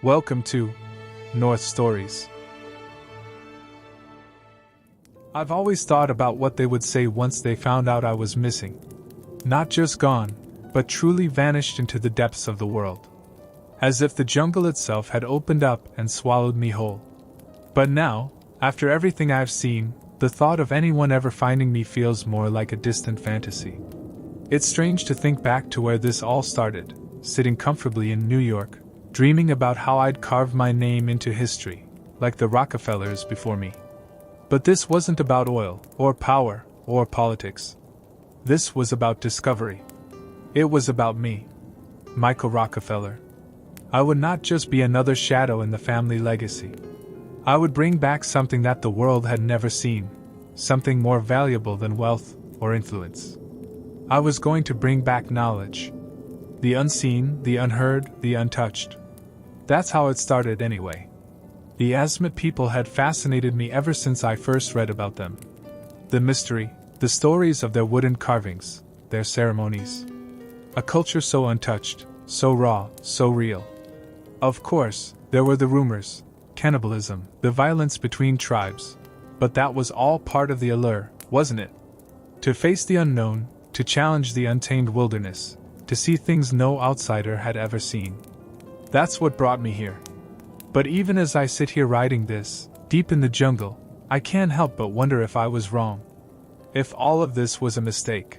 Welcome to North Stories. I've always thought about what they would say once they found out I was missing. Not just gone, but truly vanished into the depths of the world. As if the jungle itself had opened up and swallowed me whole. But now, after everything I've seen, the thought of anyone ever finding me feels more like a distant fantasy. It's strange to think back to where this all started, sitting comfortably in New York, dreaming about how I'd carve my name into history, like the Rockefellers before me. But this wasn't about oil, or power, or politics. This was about discovery. It was about me, Michael Rockefeller. I would not just be another shadow in the family legacy. I would bring back something that the world had never seen, something more valuable than wealth or influence. I was going to bring back knowledge. The unseen, the unheard, the untouched. That's how it started anyway. The Asmat people had fascinated me ever since I first read about them. The mystery, the stories of their wooden carvings, their ceremonies. A culture so untouched, so raw, so real. Of course, there were the rumors, cannibalism, the violence between tribes. But that was all part of the allure, wasn't it? To face the unknown, to challenge the untamed wilderness, to see things no outsider had ever seen. That's what brought me here. But even as I sit here writing this, deep in the jungle, I can't help but wonder if I was wrong. If all of this was a mistake.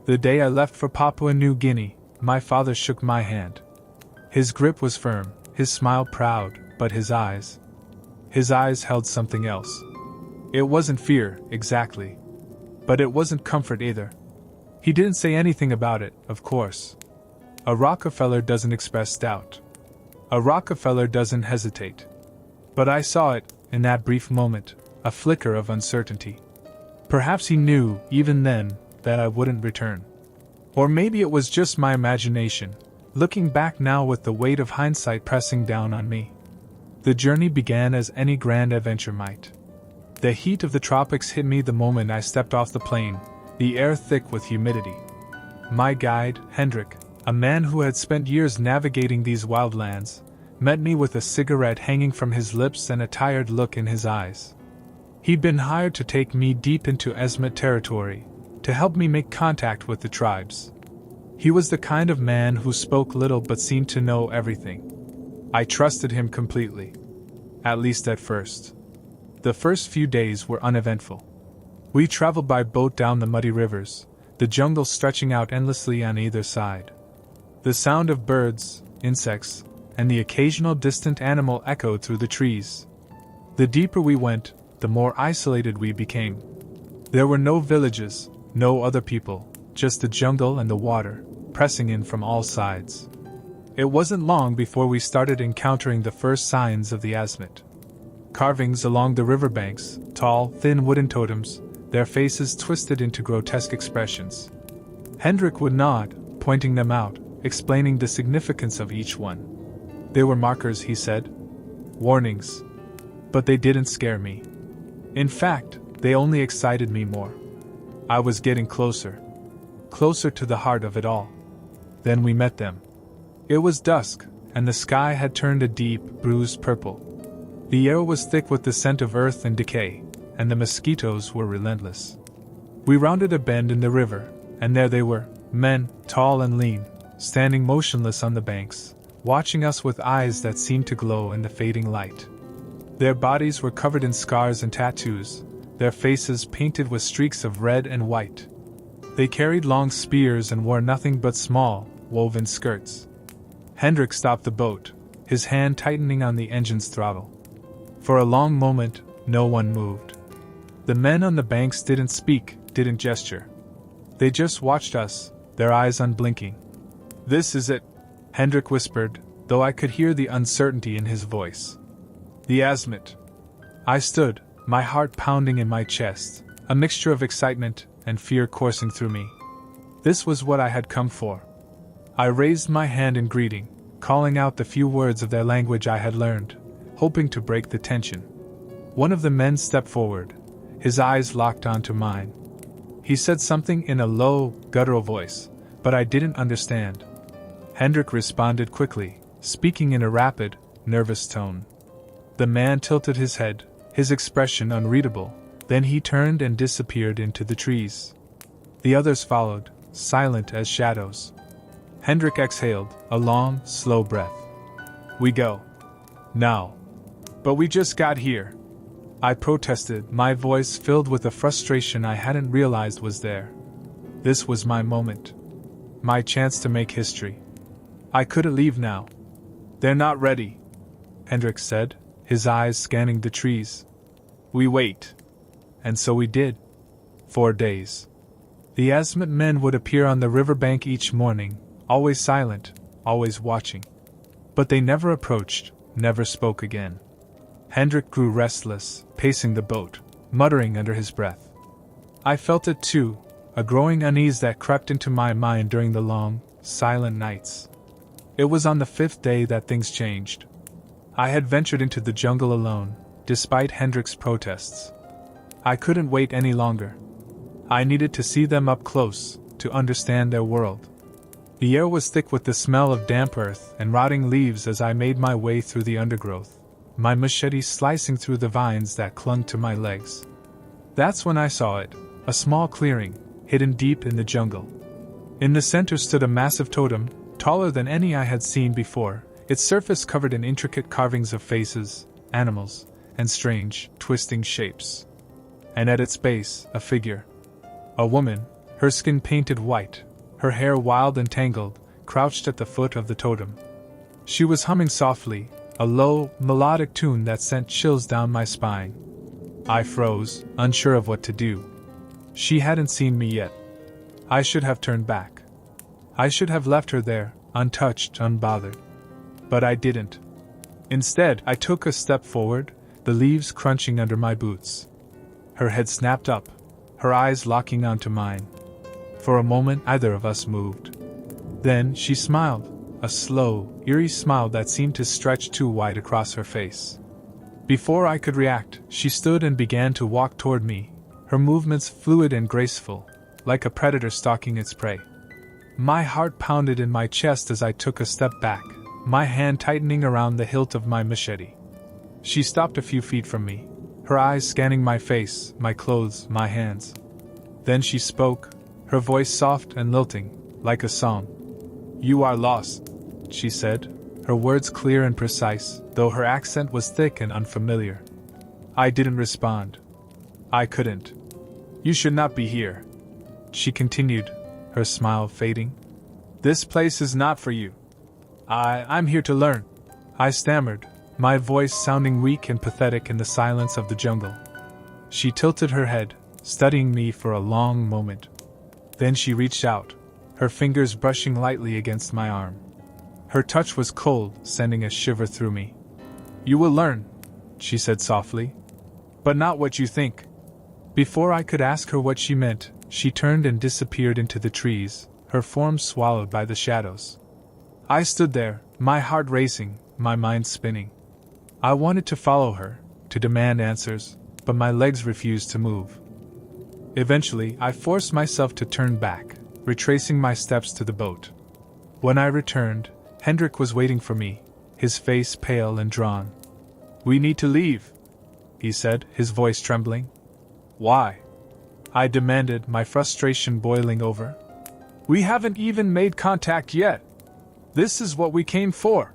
The day I left for Papua New Guinea, my father shook my hand. His grip was firm, his smile proud, but his eyes held something else. It wasn't fear, exactly. But it wasn't comfort either. He didn't say anything about it, of course. A Rockefeller doesn't express doubt. A Rockefeller doesn't hesitate. But I saw it, in that brief moment, a flicker of uncertainty. Perhaps he knew, even then, that I wouldn't return. Or maybe it was just my imagination, looking back now with the weight of hindsight pressing down on me. The journey began as any grand adventure might. The heat of the tropics hit me the moment I stepped off the plane, the air thick with humidity. My guide, Hendrik, a man who had spent years navigating these wildlands, met me with a cigarette hanging from his lips and a tired look in his eyes. He'd been hired to take me deep into Asmat territory, to help me make contact with the tribes. He was the kind of man who spoke little but seemed to know everything. I trusted him completely. At least at first. The first few days were uneventful. We traveled by boat down the muddy rivers, the jungle stretching out endlessly on either side. The sound of birds, insects, and the occasional distant animal echoed through the trees. The deeper we went, the more isolated we became. There were no villages, no other people, just the jungle and the water, pressing in from all sides. It wasn't long before we started encountering the first signs of the Asmat. Carvings along the riverbanks, tall, thin wooden totems, their faces twisted into grotesque expressions. Hendrik would nod, pointing them out, explaining the significance of each one. They were markers, he said. Warnings. But they didn't scare me. In fact, they only excited me more. I was getting closer. Closer to the heart of it all. Then we met them. It was dusk, and the sky had turned a deep, bruised purple. The air was thick with the scent of earth and decay, and the mosquitoes were relentless. We rounded a bend in the river, and there they were, men, tall and lean, standing motionless on the banks, watching us with eyes that seemed to glow in the fading light. Their bodies were covered in scars and tattoos, their faces painted with streaks of red and white. They carried long spears and wore nothing but small, woven skirts. Hendrik stopped the boat, his hand tightening on the engine's throttle. For a long moment, no one moved. The men on the banks didn't speak, didn't gesture. They just watched us, their eyes unblinking. "This is it," Hendrik whispered, though I could hear the uncertainty in his voice. "The Asmat." I stood, my heart pounding in my chest, a mixture of excitement and fear coursing through me. This was what I had come for. I raised my hand in greeting, calling out the few words of their language I had learned, hoping to break the tension. One of the men stepped forward, his eyes locked onto mine. He said something in a low, guttural voice, but I didn't understand. Hendrik responded quickly, speaking in a rapid, nervous tone. The man tilted his head, his expression unreadable, then he turned and disappeared into the trees. The others followed, silent as shadows. Hendrik exhaled, a long, slow breath. We go. Now. But we just got here. I protested, my voice filled with a frustration I hadn't realized was there. This was my moment. My chance to make history. I couldn't leave now. They're not ready, Hendrik said, his eyes scanning the trees. We wait. And so we did. 4 days. The Asmat men would appear on the riverbank each morning, always silent, always watching. But they never approached, never spoke again. Hendrik grew restless, pacing the boat, muttering under his breath. I felt it too, a growing unease that crept into my mind during the long, silent nights. It was on the 5th day that things changed. I had ventured into the jungle alone, despite Hendrik's protests. I couldn't wait any longer. I needed to see them up close, to understand their world. The air was thick with the smell of damp earth and rotting leaves as I made my way through the undergrowth, my machete slicing through the vines that clung to my legs. That's when I saw it, a small clearing, hidden deep in the jungle. In the center stood a massive totem, taller than any I had seen before, its surface covered in intricate carvings of faces, animals, and strange, twisting shapes. And at its base, a figure. A woman, her skin painted white, her hair wild and tangled, crouched at the foot of the totem. She was humming softly, a low, melodic tune that sent chills down my spine. I froze, unsure of what to do. She hadn't seen me yet. I should have turned back. I should have left her there, untouched, unbothered. But I didn't. Instead, I took a step forward, the leaves crunching under my boots. Her head snapped up, her eyes locking onto mine. For a moment, neither of us moved. Then she smiled, a slow, eerie smile that seemed to stretch too wide across her face. Before I could react, she stood and began to walk toward me, her movements fluid and graceful, like a predator stalking its prey. My heart pounded in my chest as I took a step back, my hand tightening around the hilt of my machete. She stopped a few feet from me, her eyes scanning my face, my clothes, my hands. Then she spoke, her voice soft and lilting, like a song. "You are lost," she said, her words clear and precise, though her accent was thick and unfamiliar. I didn't respond. I couldn't. "You should not be here," she continued, her smile fading. "This place is not for you. I'm here to learn," I stammered, my voice sounding weak and pathetic in the silence of the jungle. She tilted her head, studying me for a long moment. Then she reached out, her fingers brushing lightly against my arm. Her touch was cold, sending a shiver through me. "You will learn," she said softly. "But not what you think." Before I could ask her what she meant, she turned and disappeared into the trees, her form swallowed by the shadows. I stood there, my heart racing, my mind spinning. I wanted to follow her, to demand answers, but my legs refused to move. Eventually, I forced myself to turn back, retracing my steps to the boat. When I returned, Hendrik was waiting for me, his face pale and drawn. "We need to leave," he said, his voice trembling. "Why?" I demanded, my frustration boiling over. "We haven't even made contact yet. This is what we came for."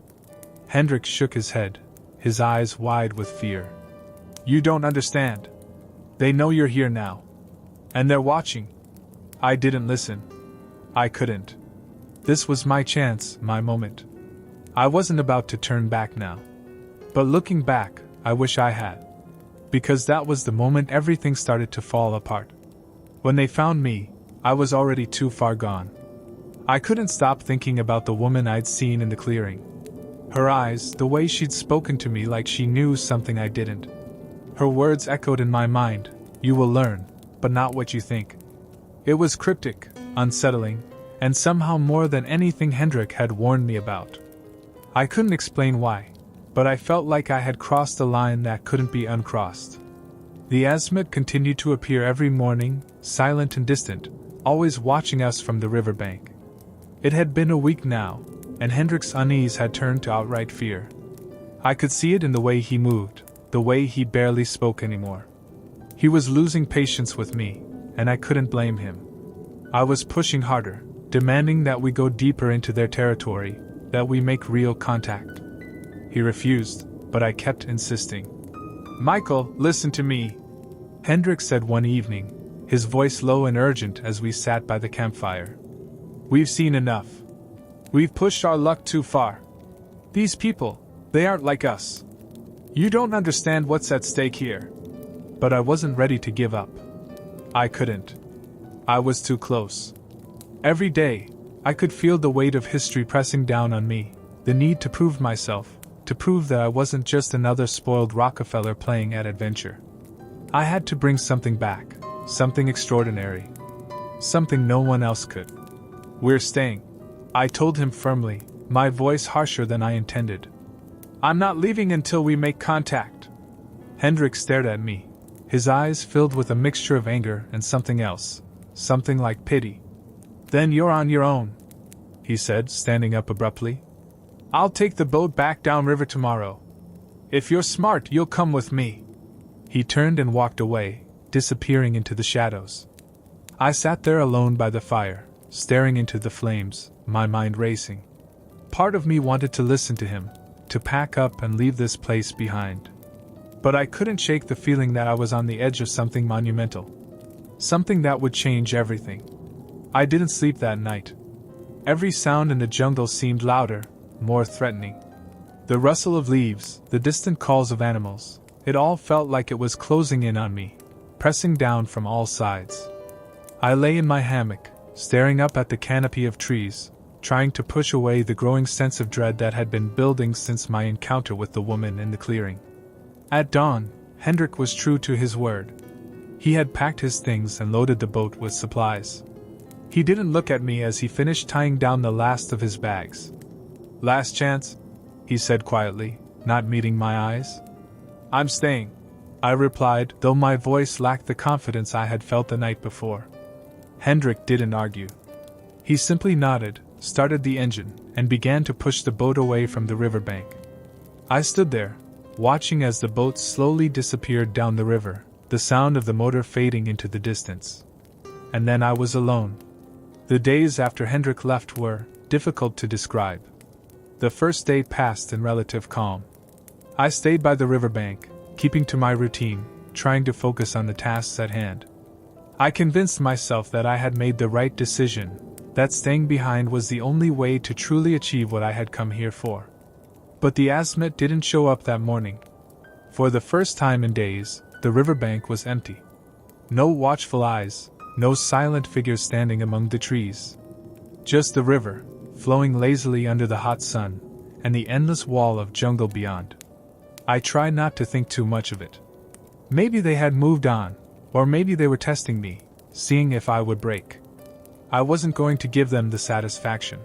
Hendrik shook his head, his eyes wide with fear. "You don't understand. They know you're here now. And they're watching." I didn't listen. I couldn't. This was my chance, my moment. I wasn't about to turn back now. But looking back, I wish I had. Because that was the moment everything started to fall apart. When they found me, I was already too far gone. I couldn't stop thinking about the woman I'd seen in the clearing. Her eyes, the way she'd spoken to me like she knew something I didn't. Her words echoed in my mind, "You will learn, but not what you think." It was cryptic, unsettling, and somehow more than anything Hendrik had warned me about. I couldn't explain why, but I felt like I had crossed a line that couldn't be uncrossed. The Asmat continued to appear every morning, silent and distant, always watching us from the riverbank. It had been a week now, and Hendrik's unease had turned to outright fear. I could see it in the way he moved, the way he barely spoke anymore. He was losing patience with me, and I couldn't blame him. I was pushing harder, demanding that we go deeper into their territory, that we make real contact. He refused, but I kept insisting. "Michael, listen to me," Hendrik said one evening, his voice low and urgent as we sat by the campfire. "We've seen enough. We've pushed our luck too far. These people, they aren't like us. You don't understand what's at stake here." But I wasn't ready to give up. I couldn't. I was too close. Every day, I could feel the weight of history pressing down on me, the need to prove myself, to prove that I wasn't just another spoiled Rockefeller playing at adventure. I had to bring something back, something extraordinary, something no one else could. "We're staying," I told him firmly, my voice harsher than I intended. "I'm not leaving until we make contact." Hendrik stared at me, his eyes filled with a mixture of anger and something else, something like pity. "Then you're on your own," he said, standing up abruptly. "I'll take the boat back downriver tomorrow. If you're smart, you'll come with me." He turned and walked away, disappearing into the shadows. I sat there alone by the fire, staring into the flames, my mind racing. Part of me wanted to listen to him, to pack up and leave this place behind. But I couldn't shake the feeling that I was on the edge of something monumental. Something that would change everything. I didn't sleep that night. Every sound in the jungle seemed louder, more threatening. The rustle of leaves, the distant calls of animals, it all felt like it was closing in on me, pressing down from all sides. I lay in my hammock, staring up at the canopy of trees, trying to push away the growing sense of dread that had been building since my encounter with the woman in the clearing. At dawn, Hendrik was true to his word. He had packed his things and loaded the boat with supplies. He didn't look at me as he finished tying down the last of his bags. "Last chance?" he said quietly, not meeting my eyes. "I'm staying," I replied, though my voice lacked the confidence I had felt the night before. Hendrik didn't argue. He simply nodded, started the engine, and began to push the boat away from the riverbank. I stood there, watching as the boat slowly disappeared down the river, the sound of the motor fading into the distance. And then I was alone. The days after Hendrik left were difficult to describe. The first day passed in relative calm. I stayed by the riverbank, keeping to my routine, trying to focus on the tasks at hand. I convinced myself that I had made the right decision, that staying behind was the only way to truly achieve what I had come here for. But the Asmet didn't show up that morning. For the first time in days, the riverbank was empty. No watchful eyes, no silent figures standing among the trees. Just the river, flowing lazily under the hot sun, and the endless wall of jungle beyond. I tried not to think too much of it. Maybe they had moved on, or maybe they were testing me, seeing if I would break. I wasn't going to give them the satisfaction.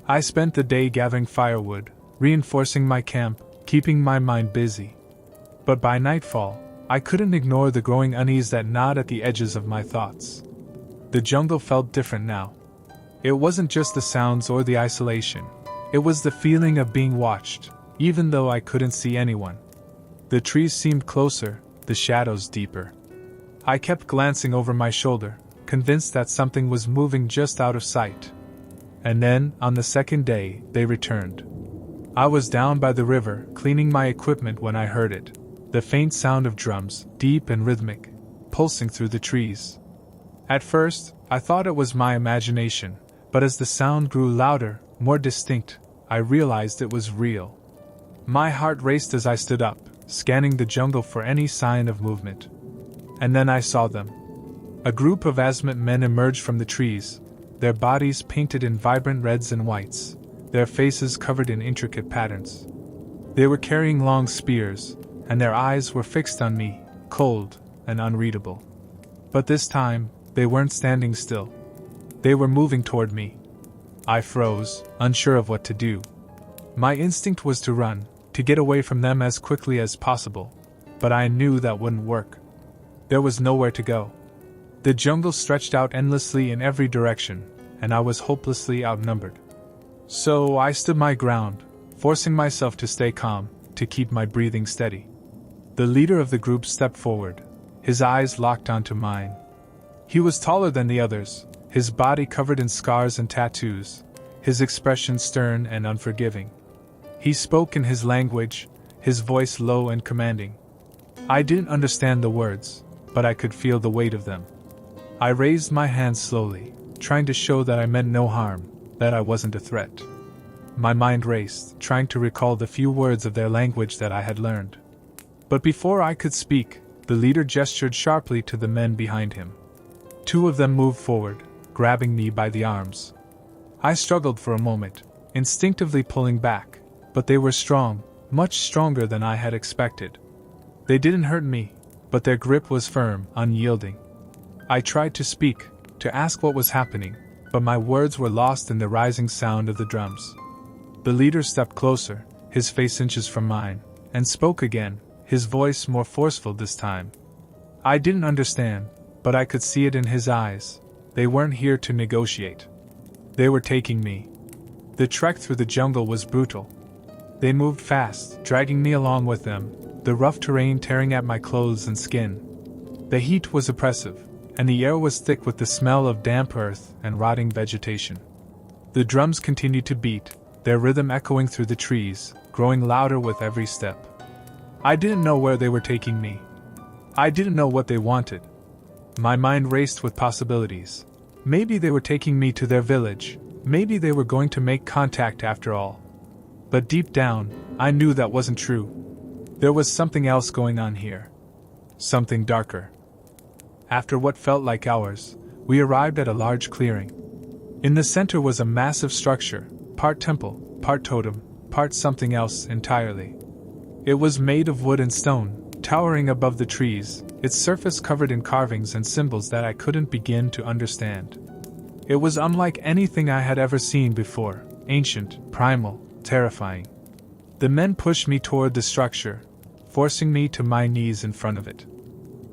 I spent the day gathering firewood, reinforcing my camp, keeping my mind busy. But by nightfall, I couldn't ignore the growing unease that gnawed at the edges of my thoughts. The jungle felt different now. It wasn't just the sounds or the isolation. It was the feeling of being watched, even though I couldn't see anyone. The trees seemed closer, the shadows deeper. I kept glancing over my shoulder, convinced that something was moving just out of sight. And then, on the second day, they returned. I was down by the river, cleaning my equipment when I heard it. The faint sound of drums, deep and rhythmic, pulsing through the trees. At first, I thought it was my imagination, but as the sound grew louder, more distinct, I realized it was real. My heart raced as I stood up, scanning the jungle for any sign of movement. And then I saw them. A group of Asmet men emerged from the trees, their bodies painted in vibrant reds and whites, their faces covered in intricate patterns. They were carrying long spears, and their eyes were fixed on me, cold and unreadable. But this time, they weren't standing still. They were moving toward me. I froze, unsure of what to do. My instinct was to run, to get away from them as quickly as possible, but I knew that wouldn't work. There was nowhere to go. The jungle stretched out endlessly in every direction, and I was hopelessly outnumbered. So I stood my ground, forcing myself to stay calm, to keep my breathing steady. The leader of the group stepped forward, his eyes locked onto mine. He was taller than the others, his body covered in scars and tattoos, his expression stern and unforgiving. He spoke in his language, his voice low and commanding. I didn't understand the words, but I could feel the weight of them. I raised my hand slowly, trying to show that I meant no harm, that I wasn't a threat. My mind raced, trying to recall the few words of their language that I had learned. But before I could speak, the leader gestured sharply to the men behind him. Two of them moved forward, grabbing me by the arms. I struggled for a moment, instinctively pulling back, but they were strong, much stronger than I had expected. They didn't hurt me, but their grip was firm, unyielding. I tried to speak, to ask what was happening, but my words were lost in the rising sound of the drums. The leader stepped closer, his face inches from mine, and spoke again, his voice more forceful this time. I didn't understand, but I could see it in his eyes. They weren't here to negotiate. They were taking me. The trek through the jungle was brutal. They moved fast, dragging me along with them, the rough terrain tearing at my clothes and skin. The heat was oppressive, and the air was thick with the smell of damp earth and rotting vegetation. The drums continued to beat, their rhythm echoing through the trees, growing louder with every step. I didn't know where they were taking me. I didn't know what they wanted. My mind raced with possibilities. Maybe they were taking me to their village. Maybe they were going to make contact after all. But deep down, I knew that wasn't true. There was something else going on here. Something darker. After what felt like hours, we arrived at a large clearing. In the center was a massive structure, part temple, part totem, part something else entirely. It was made of wood and stone, towering above the trees, its surface covered in carvings and symbols that I couldn't begin to understand. It was unlike anything I had ever seen before, ancient, primal, terrifying. The men pushed me toward the structure, forcing me to my knees in front of it.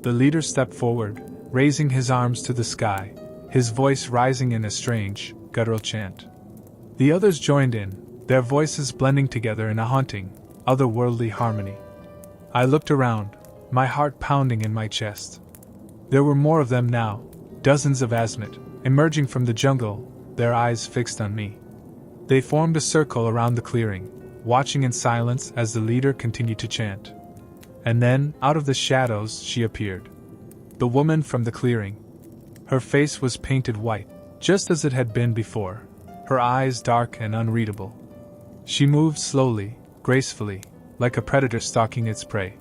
The leader stepped forward, raising his arms to the sky, his voice rising in a strange, guttural chant. The others joined in, their voices blending together in a haunting, otherworldly harmony. I looked around, my heart pounding in my chest. There were more of them now, dozens of Asmit, emerging from the jungle, their eyes fixed on me. They formed a circle around the clearing, watching in silence as the leader continued to chant. And then, out of the shadows, she appeared. The woman from the clearing. Her face was painted white, just as it had been before, her eyes dark and unreadable. She moved slowly, gracefully, like a predator stalking its prey.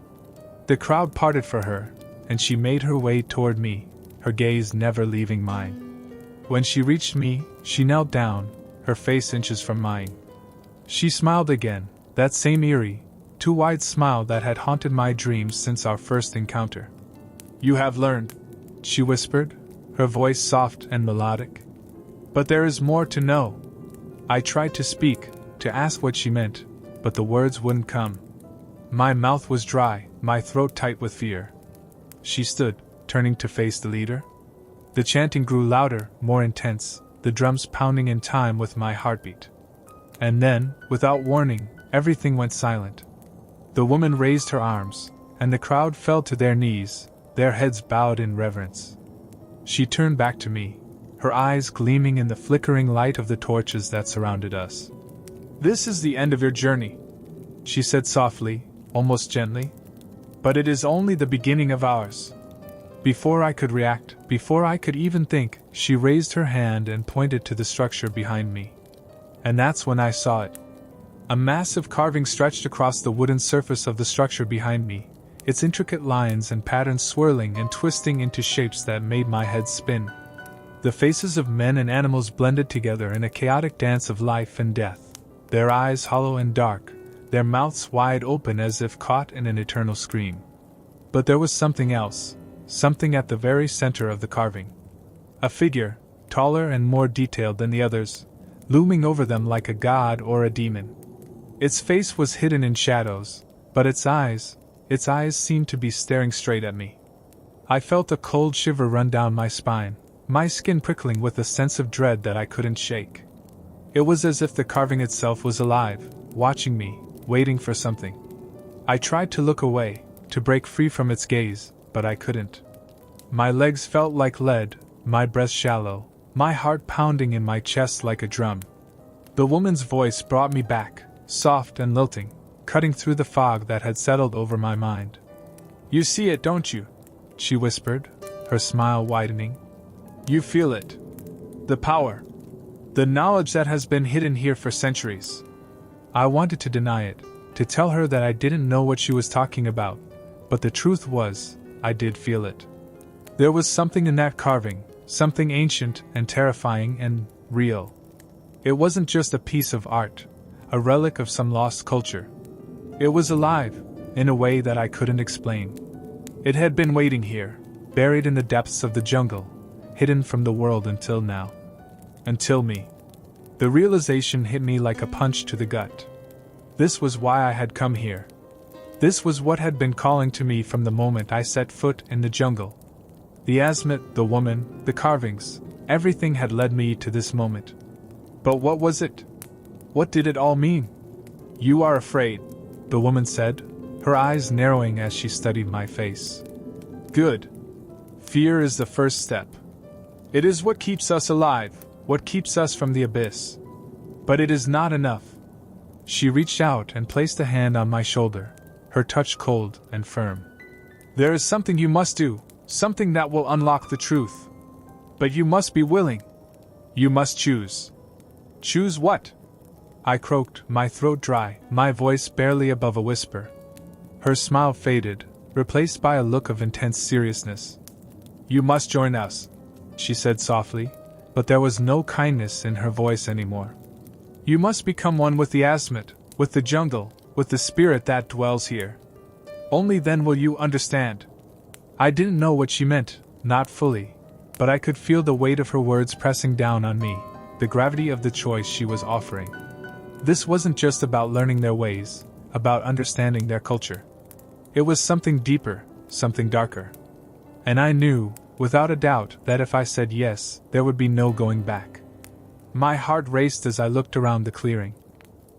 The crowd parted for her, and she made her way toward me, her gaze never leaving mine. When she reached me, she knelt down, her face inches from mine. She smiled again, that same eerie, too wide smile that had haunted my dreams since our first encounter. "You have learned," she whispered, her voice soft and melodic. "But there is more to know." I tried to speak, to ask what she meant, but the words wouldn't come. My mouth was dry, my throat tight with fear. She stood, turning to face the leader. The chanting grew louder, more intense, the drums pounding in time with my heartbeat. And then, without warning, everything went silent. The woman raised her arms, and the crowd fell to their knees, their heads bowed in reverence. She turned back to me, her eyes gleaming in the flickering light of the torches that surrounded us. "This is the end of your journey," she said softly, almost gently. "But it is only the beginning of ours." Before I could react, before I could even think, she raised her hand and pointed to the structure behind me. And that's when I saw it. A massive carving stretched across the wooden surface of the structure behind me, its intricate lines and patterns swirling and twisting into shapes that made my head spin. The faces of men and animals blended together in a chaotic dance of life and death, their eyes hollow and dark, their mouths wide open as if caught in an eternal scream. But there was something else, something at the very center of the carving. A figure, taller and more detailed than the others, looming over them like a god or a demon. Its face was hidden in shadows, but its eyes seemed to be staring straight at me. I felt a cold shiver run down my spine, my skin prickling with a sense of dread that I couldn't shake. It was as if the carving itself was alive, watching me, waiting for something. I tried to look away, to break free from its gaze, but I couldn't. My legs felt like lead, my breath shallow, my heart pounding in my chest like a drum. The woman's voice brought me back, soft and lilting, cutting through the fog that had settled over my mind. "You see it, don't you?" she whispered, her smile widening. "You feel it. The power. The knowledge that has been hidden here for centuries." I wanted to deny it, to tell her that I didn't know what she was talking about, but the truth was, I did feel it. There was something in that carving, something ancient and terrifying and real. It wasn't just a piece of art, a relic of some lost culture. It was alive, in a way that I couldn't explain. It had been waiting here, buried in the depths of the jungle, hidden from the world until now. Until me. The realization hit me like a punch to the gut. This was why I had come here. This was what had been calling to me from the moment I set foot in the jungle. The azimuth, the woman, the carvings, everything had led me to this moment. But what was it? What did it all mean? "You are afraid," the woman said, her eyes narrowing as she studied my face. "Good. Fear is the first step. It is what keeps us alive, what keeps us from the abyss. But it is not enough." She reached out and placed a hand on my shoulder, her touch cold and firm. "There is something you must do, something that will unlock the truth. But you must be willing. You must choose." "Choose what?" I croaked, my throat dry, my voice barely above a whisper. Her smile faded, replaced by a look of intense seriousness. "You must join us," she said softly, but there was no kindness in her voice anymore. "You must become one with the azimuth, with the jungle, with the spirit that dwells here. Only then will you understand." I didn't know what she meant, not fully, but I could feel the weight of her words pressing down on me, the gravity of the choice she was offering. This wasn't just about learning their ways, about understanding their culture. It was something deeper, something darker. And I knew, without a doubt, that if I said yes, there would be no going back. My heart raced as I looked around the clearing.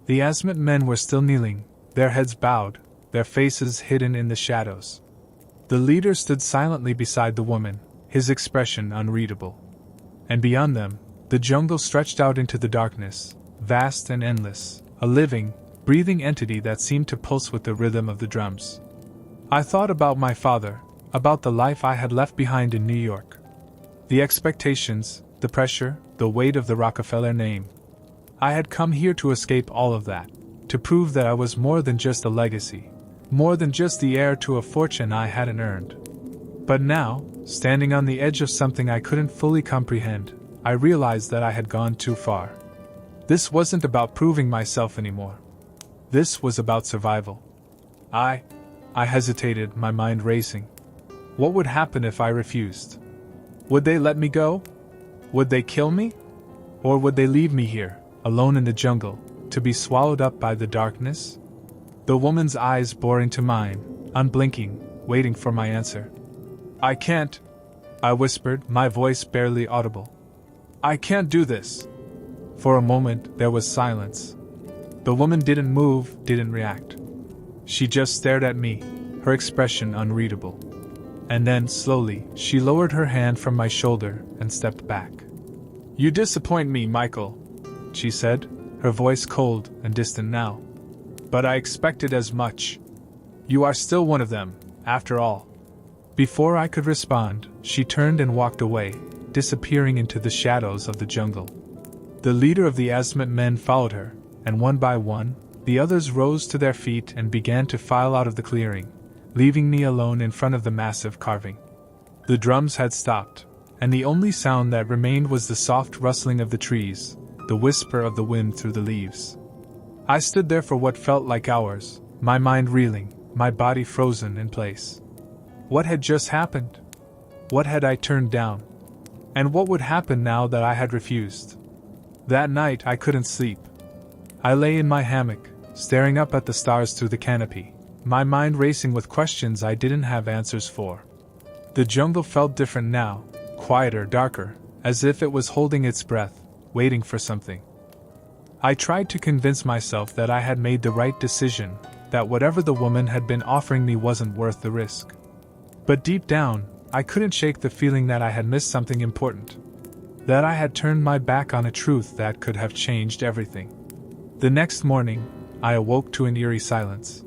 The azimuth men were still kneeling, their heads bowed, their faces hidden in the shadows. The leader stood silently beside the woman, his expression unreadable. And beyond them, the jungle stretched out into the darkness, vast and endless, a living, breathing entity that seemed to pulse with the rhythm of the drums. I thought about my father, about the life I had left behind in New York. The expectations, the pressure, the weight of the Rockefeller name. I had come here to escape all of that, to prove that I was more than just a legacy, more than just the heir to a fortune I hadn't earned. But now, standing on the edge of something I couldn't fully comprehend, I realized that I had gone too far. This wasn't about proving myself anymore. This was about survival. I hesitated, my mind racing. What would happen if I refused? Would they let me go? Would they kill me? Or would they leave me here, alone in the jungle, to be swallowed up by the darkness? The woman's eyes bore into mine, unblinking, waiting for my answer. "I can't," I whispered, my voice barely audible. "I can't do this." For a moment, there was silence. The woman didn't move, didn't react. She just stared at me, her expression unreadable. And then, slowly, she lowered her hand from my shoulder and stepped back. "You disappoint me, Michael," she said, her voice cold and distant now. "But I expected as much. You are still one of them, after all." Before I could respond, she turned and walked away, disappearing into the shadows of the jungle. The leader of the azimuth men followed her, and one by one, the others rose to their feet and began to file out of the clearing, leaving me alone in front of the massive carving. The drums had stopped, and the only sound that remained was the soft rustling of the trees, the whisper of the wind through the leaves. I stood there for what felt like hours, my mind reeling, my body frozen in place. What had just happened? What had I turned down? And what would happen now that I had refused? That night I couldn't sleep. I lay in my hammock, staring up at the stars through the canopy, my mind racing with questions I didn't have answers for. The jungle felt different now, quieter, darker, as if it was holding its breath, waiting for something. I tried to convince myself that I had made the right decision, that whatever the woman had been offering me wasn't worth the risk. But deep down, I couldn't shake the feeling that I had missed something important. That I had turned my back on a truth that could have changed everything. The next morning, I awoke to an eerie silence.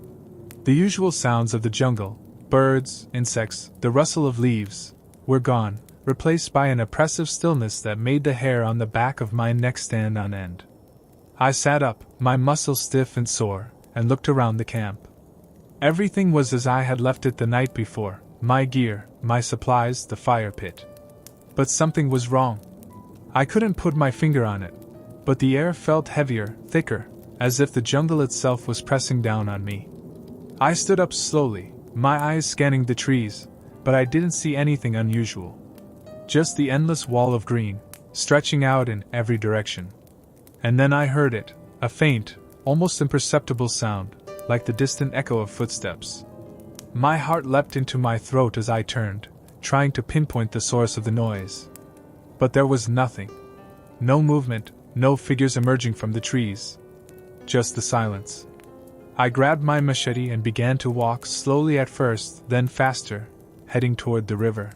The usual sounds of the jungle, birds, insects, the rustle of leaves, were gone, replaced by an oppressive stillness that made the hair on the back of my neck stand on end. I sat up, my muscles stiff and sore, and looked around the camp. Everything was as I had left it the night before, my gear, my supplies, the fire pit. But something was wrong. I couldn't put my finger on it, but the air felt heavier, thicker, as if the jungle itself was pressing down on me. I stood up slowly, my eyes scanning the trees, but I didn't see anything unusual. Just the endless wall of green, stretching out in every direction. And then I heard it, a faint, almost imperceptible sound, like the distant echo of footsteps. My heart leapt into my throat as I turned, trying to pinpoint the source of the noise. But there was nothing. No movement, no figures emerging from the trees. Just the silence. I grabbed my machete and began to walk slowly at first, then faster, heading toward the river.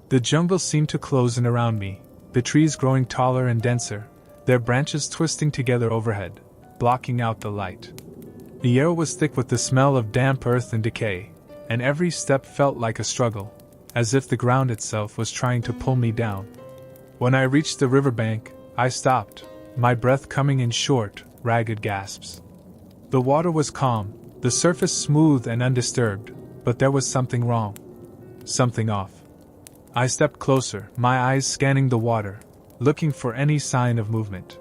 The jungle seemed to close in around me, the trees growing taller and denser, their branches twisting together overhead, blocking out the light. The air was thick with the smell of damp earth and decay, and every step felt like a struggle, as if the ground itself was trying to pull me down. When I reached the riverbank, I stopped, my breath coming in short, ragged gasps. The water was calm, the surface smooth and undisturbed, but there was something wrong. Something off. I stepped closer, my eyes scanning the water, looking for any sign of movement.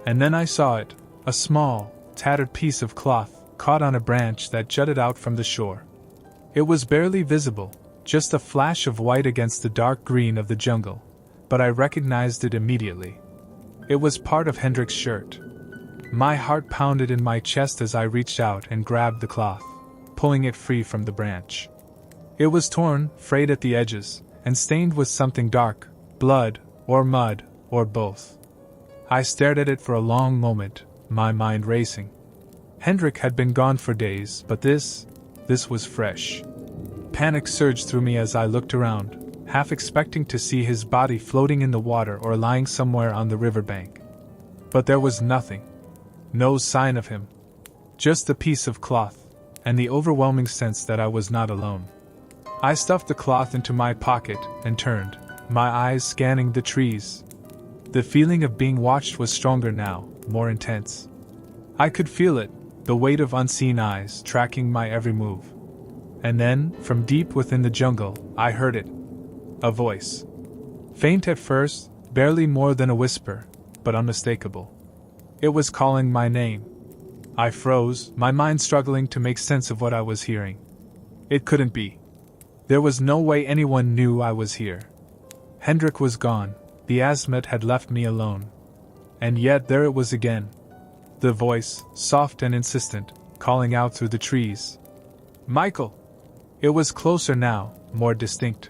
And then I saw it, a small, tattered piece of cloth, caught on a branch that jutted out from the shore. It was barely visible, just a flash of white against the dark green of the jungle, but I recognized it immediately. It was part of Hendrik's shirt. My heart pounded in my chest as I reached out and grabbed the cloth, pulling it free from the branch. It was torn, frayed at the edges, and stained with something dark, blood, or mud, or both. I stared at it for a long moment, my mind racing. Hendrik had been gone for days, but this was fresh. Panic surged through me as I looked around, half expecting to see his body floating in the water or lying somewhere on the riverbank. But there was nothing. No sign of him. Just a piece of cloth, and the overwhelming sense that I was not alone. I stuffed the cloth into my pocket and turned, my eyes scanning the trees. The feeling of being watched was stronger now, more intense. I could feel it, the weight of unseen eyes tracking my every move. And then, from deep within the jungle, I heard it. A voice. Faint at first, barely more than a whisper, but unmistakable. It was calling my name. I froze, my mind struggling to make sense of what I was hearing. It couldn't be. There was no way anyone knew I was here. Hendrik was gone, the Asmet had left me alone. And yet there it was again. The voice, soft and insistent, calling out through the trees. Michael! It was closer now, more distinct.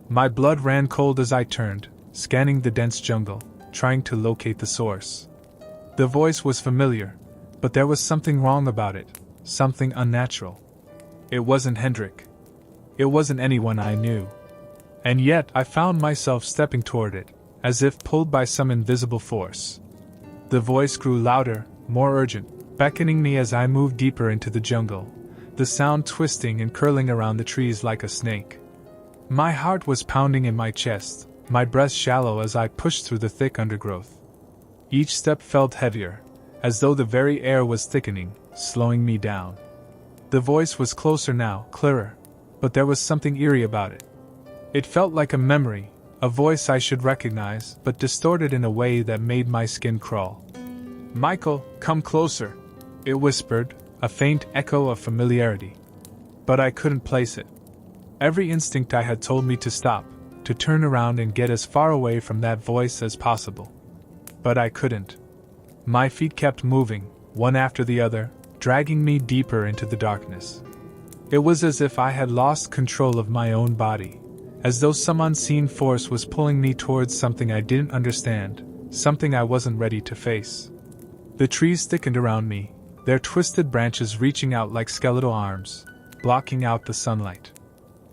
My blood ran cold as I turned, scanning the dense jungle, trying to locate the source. The voice was familiar, but there was something wrong about it, something unnatural. It wasn't Hendrik. It wasn't anyone I knew. And yet I found myself stepping toward it, as if pulled by some invisible force. The voice grew louder, more urgent, beckoning me as I moved deeper into the jungle, the sound twisting and curling around the trees like a snake. My heart was pounding in my chest, my breath shallow as I pushed through the thick undergrowth. Each step felt heavier, as though the very air was thickening, slowing me down. The voice was closer now, clearer, but there was something eerie about it. It felt like a memory, a voice I should recognize, but distorted in a way that made my skin crawl. Michael, come closer, it whispered, a faint echo of familiarity. But I couldn't place it. Every instinct I had told me to stop, to turn around and get as far away from that voice as possible. But I couldn't. My feet kept moving, one after the other, dragging me deeper into the darkness. It was as if I had lost control of my own body, as though some unseen force was pulling me towards something I didn't understand, something I wasn't ready to face. The trees thickened around me, their twisted branches reaching out like skeletal arms, blocking out the sunlight.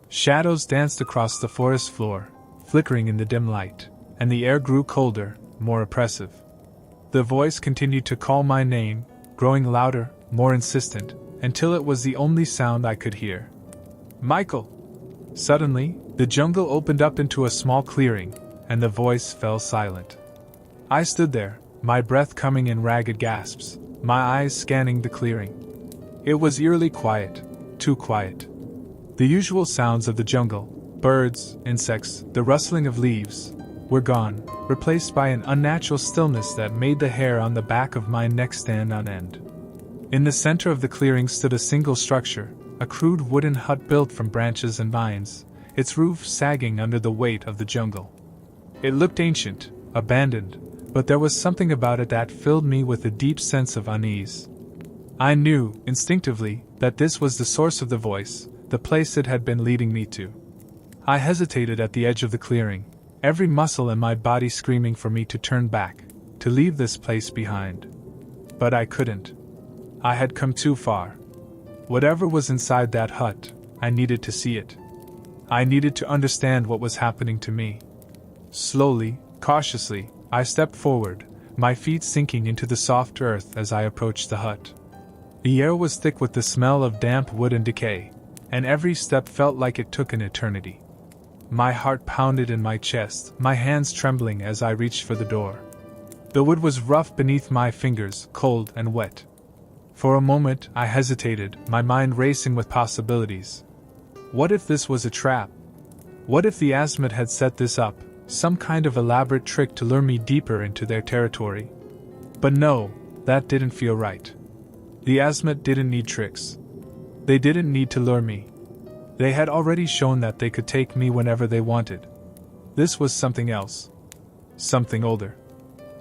Shadows danced across the forest floor, flickering in the dim light, and the air grew colder, more oppressive. The voice continued to call my name, growing louder, more insistent, until it was the only sound I could hear. Michael! Suddenly, the jungle opened up into a small clearing, and the voice fell silent. I stood there, my breath coming in ragged gasps, my eyes scanning the clearing. It was eerily quiet, too quiet. The usual sounds of the jungle, birds, insects, the rustling of leaves, were gone, replaced by an unnatural stillness that made the hair on the back of my neck stand on end. In the center of the clearing stood a single structure, a crude wooden hut built from branches and vines, its roof sagging under the weight of the jungle. It looked ancient, abandoned, but there was something about it that filled me with a deep sense of unease. I knew, instinctively, that this was the source of the voice, the place it had been leading me to. I hesitated at the edge of the clearing, every muscle in my body screaming for me to turn back, to leave this place behind. But I couldn't. I had come too far. Whatever was inside that hut, I needed to see it. I needed to understand what was happening to me. Slowly, cautiously, I stepped forward, my feet sinking into the soft earth as I approached the hut. The air was thick with the smell of damp wood and decay, and every step felt like it took an eternity. My heart pounded in my chest, my hands trembling as I reached for the door. The wood was rough beneath my fingers, cold and wet. For a moment I hesitated, my mind racing with possibilities. What if this was a trap? What if the Asmid had set this up, some kind of elaborate trick to lure me deeper into their territory? But no, that didn't feel right. The Asmid didn't need tricks. They didn't need to lure me. They had already shown that they could take me whenever they wanted. This was something else. Something older.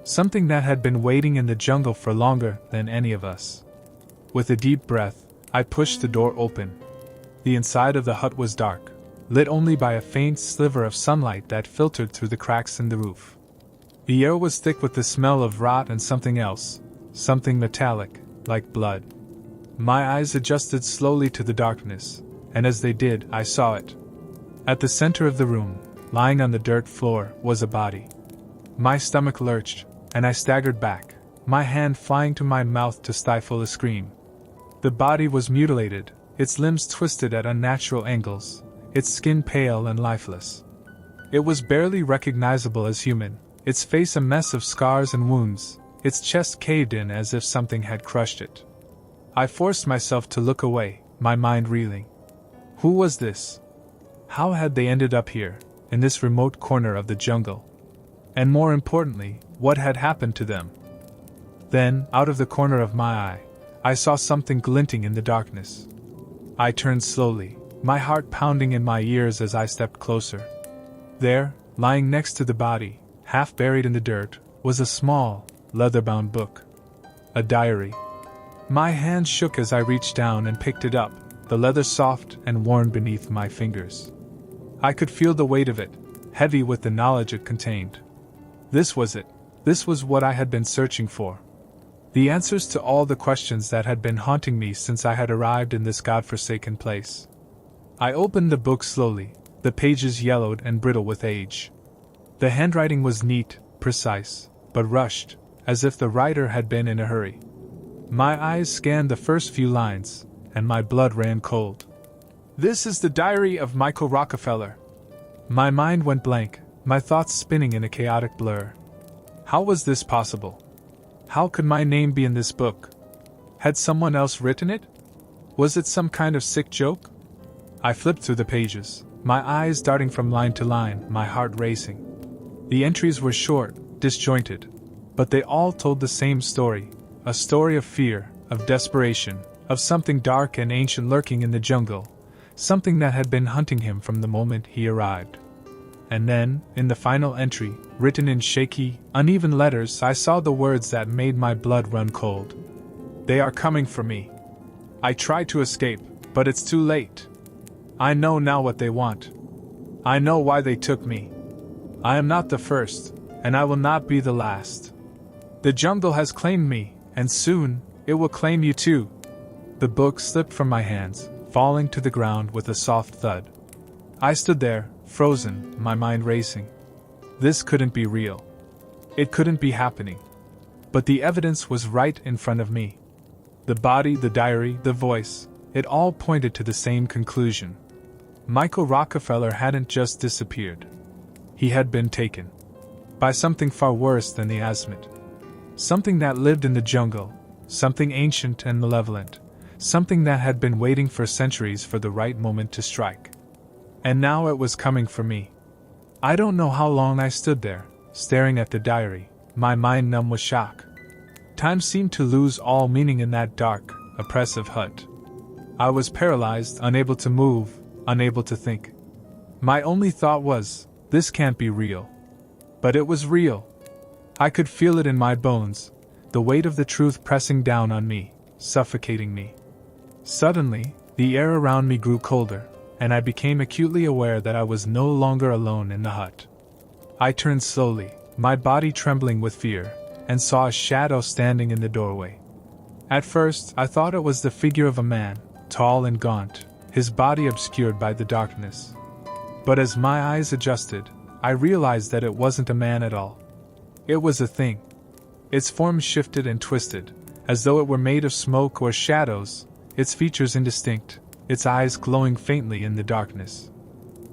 Something that had been waiting in the jungle for longer than any of us. With a deep breath, I pushed the door open. The inside of the hut was dark, lit only by a faint sliver of sunlight that filtered through the cracks in the roof. The air was thick with the smell of rot and something else, something metallic, like blood. My eyes adjusted slowly to the darkness, and as they did, I saw it. At the center of the room, lying on the dirt floor, was a body. My stomach lurched, and I staggered back, my hand flying to my mouth to stifle a scream. The body was mutilated, its limbs twisted at unnatural angles, its skin pale and lifeless. It was barely recognizable as human, its face a mess of scars and wounds, its chest caved in as if something had crushed it. I forced myself to look away, my mind reeling. Who was this? How had they ended up here, in this remote corner of the jungle? And more importantly, what had happened to them? Then, out of the corner of my eye, I saw something glinting in the darkness. I turned slowly, my heart pounding in my ears as I stepped closer. There, lying next to the body, half buried in the dirt, was a small, leather-bound book. A diary. My hand shook as I reached down and picked it up, the leather soft and worn beneath my fingers. I could feel the weight of it, heavy with the knowledge it contained. This was it. This was what I had been searching for. The answers to all the questions that had been haunting me since I had arrived in this godforsaken place. I opened the book slowly, the pages yellowed and brittle with age. The handwriting was neat, precise, but rushed, as if the writer had been in a hurry. My eyes scanned the first few lines, and my blood ran cold. This is the diary of Michael Rockefeller. My mind went blank, my thoughts spinning in a chaotic blur. How was this possible? How could my name be in this book? Had someone else written it? Was it some kind of sick joke? I flipped through the pages, my eyes darting from line to line, my heart racing. The entries were short, disjointed, but they all told the same story, a story of fear, of desperation, of something dark and ancient lurking in the jungle, something that had been hunting him from the moment he arrived. And then, in the final entry, written in shaky, uneven letters, I saw the words that made my blood run cold. They are coming for me. I tried to escape, but it's too late. I know now what they want. I know why they took me. I am not the first, and I will not be the last. The jungle has claimed me, and soon, It will claim you too. The book slipped from my hands, falling to the ground with a soft thud. I stood there, frozen, my mind racing. This couldn't be real. It couldn't be happening. But the evidence was right in front of me. The body, the diary, the voice, it all pointed to the same conclusion. Michael Rockefeller hadn't just disappeared. He had been taken. By something far worse than the Asmit. Something that lived in the jungle, something ancient and malevolent, something that had been waiting for centuries for the right moment to strike. And now it was coming for me. I don't know how long I stood there, staring at the diary, my mind numb with shock. Time seemed to lose all meaning in that dark, oppressive hut. I was paralyzed, unable to move, unable to think. My only thought was, this can't be real. But it was real. I could feel it in my bones, the weight of the truth pressing down on me, suffocating me. Suddenly, the air around me grew colder, and I became acutely aware that I was no longer alone in the hut. I turned slowly, my body trembling with fear, and saw a shadow standing in the doorway. At first, I thought it was the figure of a man, tall and gaunt, his body obscured by the darkness. But as my eyes adjusted, I realized that it wasn't a man at all. It was a thing. Its form shifted and twisted, as though it were made of smoke or shadows, its features indistinct, its eyes glowing faintly in the darkness.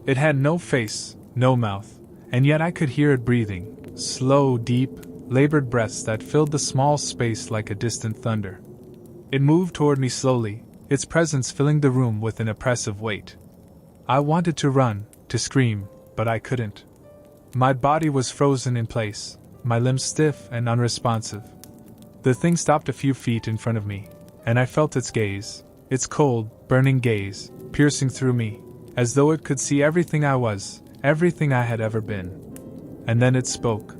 It had no face, no mouth, and yet I could hear it breathing, slow, deep, labored breaths that filled the small space like a distant thunder. It moved toward me slowly, its presence filling the room with an oppressive weight. I wanted to run, to scream, but I couldn't. My body was frozen in place, my limbs stiff and unresponsive. The thing stopped a few feet in front of me, and I felt its gaze, its cold, burning gaze, piercing through me, as though it could see everything I was, everything I had ever been. And then it spoke.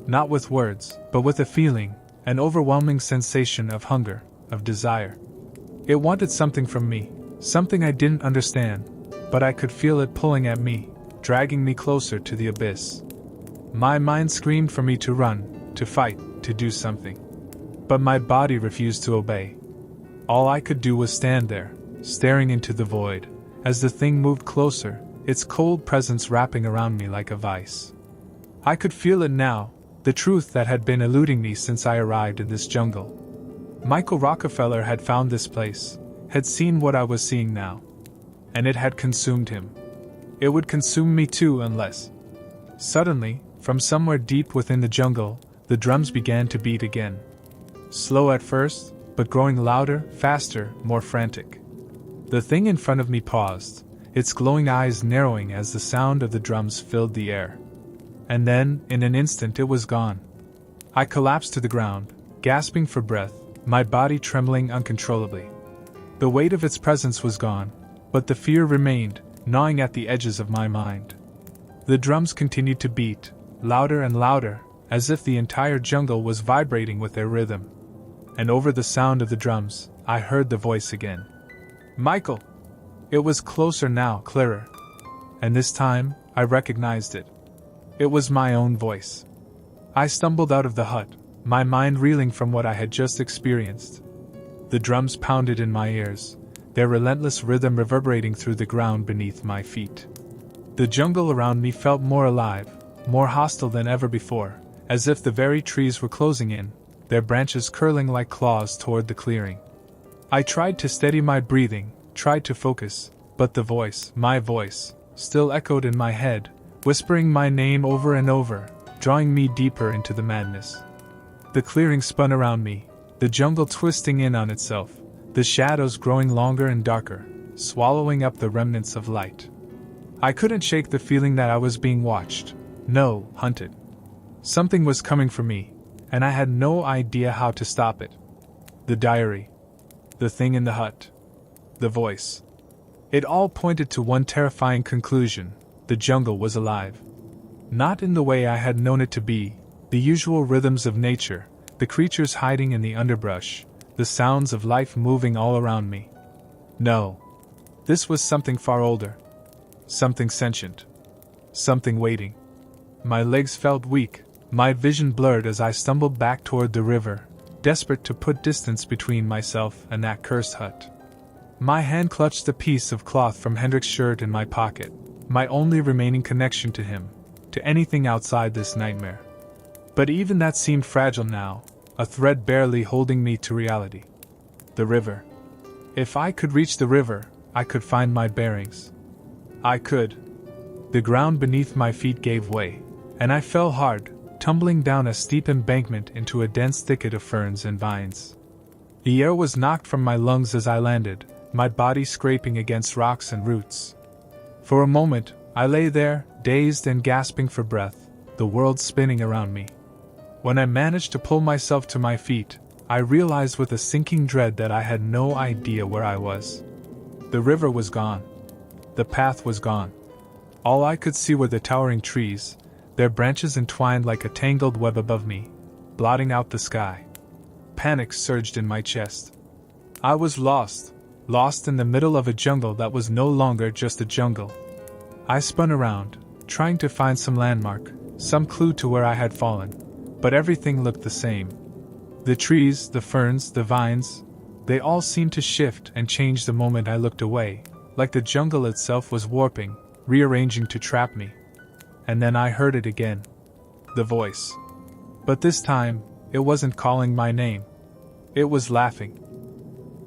Not with words, but with a feeling, an overwhelming sensation of hunger, of desire. It wanted something from me, something I didn't understand, but I could feel it pulling at me, dragging me closer to the abyss. My mind screamed for me to run, to fight, to do something. But my body refused to obey. All I could do was stand there, staring into the void, as the thing moved closer, its cold presence wrapping around me like a vice. I could feel it now, the truth that had been eluding me since I arrived in this jungle. Michael Rockefeller had found this place, had seen what I was seeing now. And it had consumed him. It would consume me too unless... Suddenly, from somewhere deep within the jungle, the drums began to beat again. Slow at first, but growing louder, faster, more frantic. The thing in front of me paused, its glowing eyes narrowing as the sound of the drums filled the air. And then, in an instant, it was gone. I collapsed to the ground, gasping for breath, my body trembling uncontrollably. The weight of its presence was gone, but the fear remained, gnawing at the edges of my mind. The drums continued to beat, louder and louder, as if the entire jungle was vibrating with their rhythm. And over the sound of the drums, I heard the voice again. Michael! It was closer now, clearer. And this time, I recognized it. It was my own voice. I stumbled out of the hut, my mind reeling from what I had just experienced. The drums pounded in my ears, their relentless rhythm reverberating through the ground beneath my feet. The jungle around me felt more alive, more hostile than ever before, as if the very trees were closing in, their branches curling like claws toward the clearing. I tried to steady my breathing, tried to focus, but the voice, my voice, still echoed in my head, whispering my name over and over, drawing me deeper into the madness. The clearing spun around me, the jungle twisting in on itself, the shadows growing longer and darker, swallowing up the remnants of light. I couldn't shake the feeling that I was being watched, no, hunted. Something was coming for me, and I had no idea how to stop it. The diary. The thing in the hut. The voice. It all pointed to one terrifying conclusion: the jungle was alive. Not in the way I had known it to be, the usual rhythms of nature, the creatures hiding in the underbrush, the sounds of life moving all around me. No. This was something far older. Something sentient. Something waiting. My legs felt weak, my vision blurred as I stumbled back toward the river, desperate to put distance between myself and that cursed hut. My hand clutched the piece of cloth from Hendrik's shirt in my pocket, my only remaining connection to him, to anything outside this nightmare. But even that seemed fragile now, a thread barely holding me to reality. The river. If I could reach the river, I could find my bearings. I could. The ground beneath my feet gave way, and I fell hard, tumbling down a steep embankment into a dense thicket of ferns and vines. The air was knocked from my lungs as I landed, my body scraping against rocks and roots. For a moment, I lay there, dazed and gasping for breath, the world spinning around me. When I managed to pull myself to my feet, I realized with a sinking dread that I had no idea where I was. The river was gone. The path was gone. All I could see were the towering trees, their branches entwined like a tangled web above me, blotting out the sky. Panic surged in my chest. I was lost in the middle of a jungle that was no longer just a jungle. I spun around, trying to find some landmark, some clue to where I had fallen, but everything looked the same. The trees, the ferns, the vines, they all seemed to shift and change the moment I looked away, like the jungle itself was warping, rearranging to trap me. And then I heard it again. The voice. But this time, it wasn't calling my name. It was laughing.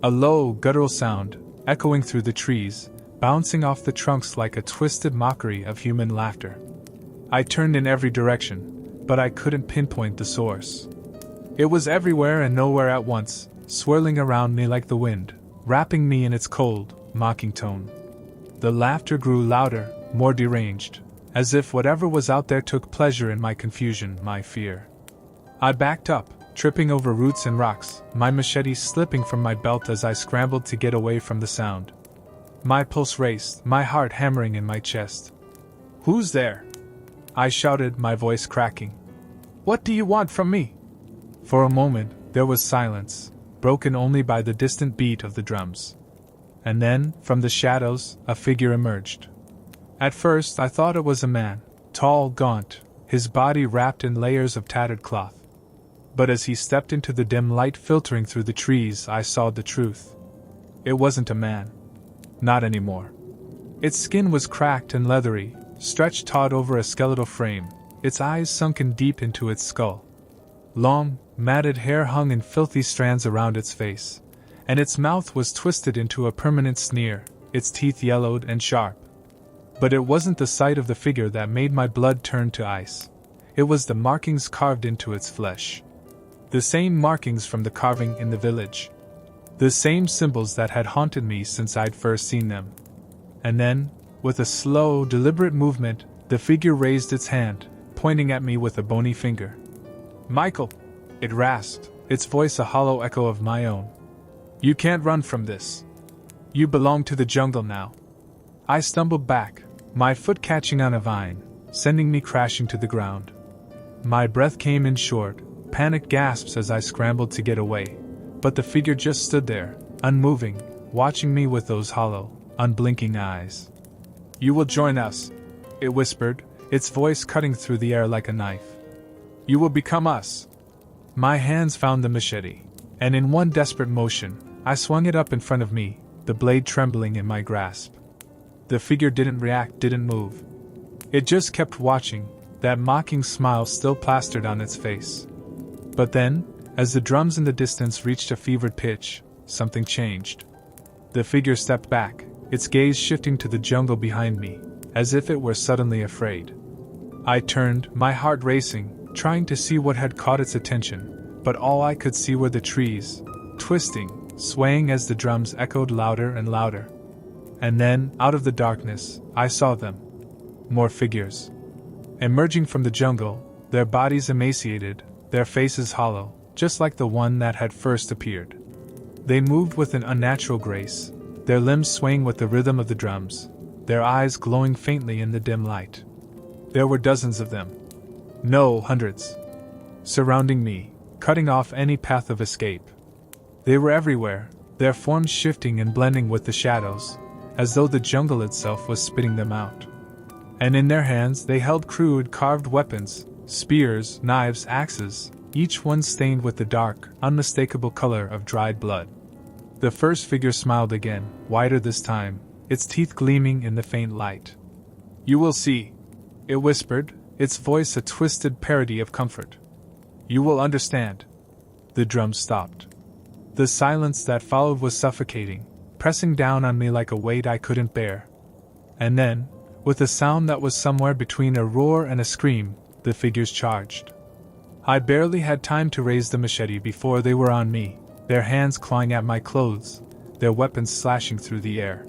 A low, guttural sound, echoing through the trees, bouncing off the trunks like a twisted mockery of human laughter. I turned in every direction, but I couldn't pinpoint the source. It was everywhere and nowhere at once, swirling around me like the wind, wrapping me in its cold, mocking tone. The laughter grew louder, more deranged, as if whatever was out there took pleasure in my confusion, my fear. I backed up, tripping over roots and rocks, my machete slipping from my belt as I scrambled to get away from the sound. My pulse raced, my heart hammering in my chest. "Who's there?" I shouted, my voice cracking. "What do you want from me?" For a moment, there was silence, broken only by the distant beat of the drums. And then, from the shadows, a figure emerged. At first, I thought it was a man, tall, gaunt, his body wrapped in layers of tattered cloth. But as he stepped into the dim light filtering through the trees, I saw the truth. It wasn't a man. Not anymore. Its skin was cracked and leathery, stretched taut over a skeletal frame, its eyes sunken deep into its skull. Long, matted hair hung in filthy strands around its face, and its mouth was twisted into a permanent sneer, its teeth yellowed and sharp. But it wasn't the sight of the figure that made my blood turn to ice. It was the markings carved into its flesh. The same markings from the carving in the village. The same symbols that had haunted me since I'd first seen them. And then, with a slow, deliberate movement, the figure raised its hand, pointing at me with a bony finger. "Michael!" It rasped, its voice a hollow echo of my own. "You can't run from this. You belong to the jungle now." I stumbled back, my foot catching on a vine, sending me crashing to the ground. My breath came in short, panicked gasps as I scrambled to get away, but the figure just stood there, unmoving, watching me with those hollow, unblinking eyes. "You will join us," it whispered, its voice cutting through the air like a knife. "You will become us." My hands found the machete, and in one desperate motion, I swung it up in front of me, the blade trembling in my grasp. The figure didn't react, didn't move. It just kept watching, that mocking smile still plastered on its face. But then, as the drums in the distance reached a fevered pitch, something changed. The figure stepped back, its gaze shifting to the jungle behind me, as if it were suddenly afraid. I turned, my heart racing, trying to see what had caught its attention, but all I could see were the trees, twisting, swaying as the drums echoed louder and louder. And then, out of the darkness, I saw them. More figures. Emerging from the jungle, their bodies emaciated, their faces hollow, just like the one that had first appeared. They moved with an unnatural grace, their limbs swaying with the rhythm of the drums, their eyes glowing faintly in the dim light. There were dozens of them. No, hundreds. Surrounding me, cutting off any path of escape. They were everywhere, their forms shifting and blending with the shadows, as though the jungle itself was spitting them out. And in their hands they held crude carved weapons, spears, knives, axes, each one stained with the dark, unmistakable color of dried blood. The first figure smiled again, wider this time, its teeth gleaming in the faint light. "You will see," it whispered, its voice a twisted parody of comfort. "You will understand." The drums stopped. The silence that followed was suffocating, pressing down on me like a weight I couldn't bear. And then, with a sound that was somewhere between a roar and a scream, the figures charged. I barely had time to raise the machete before they were on me, their hands clawing at my clothes, their weapons slashing through the air.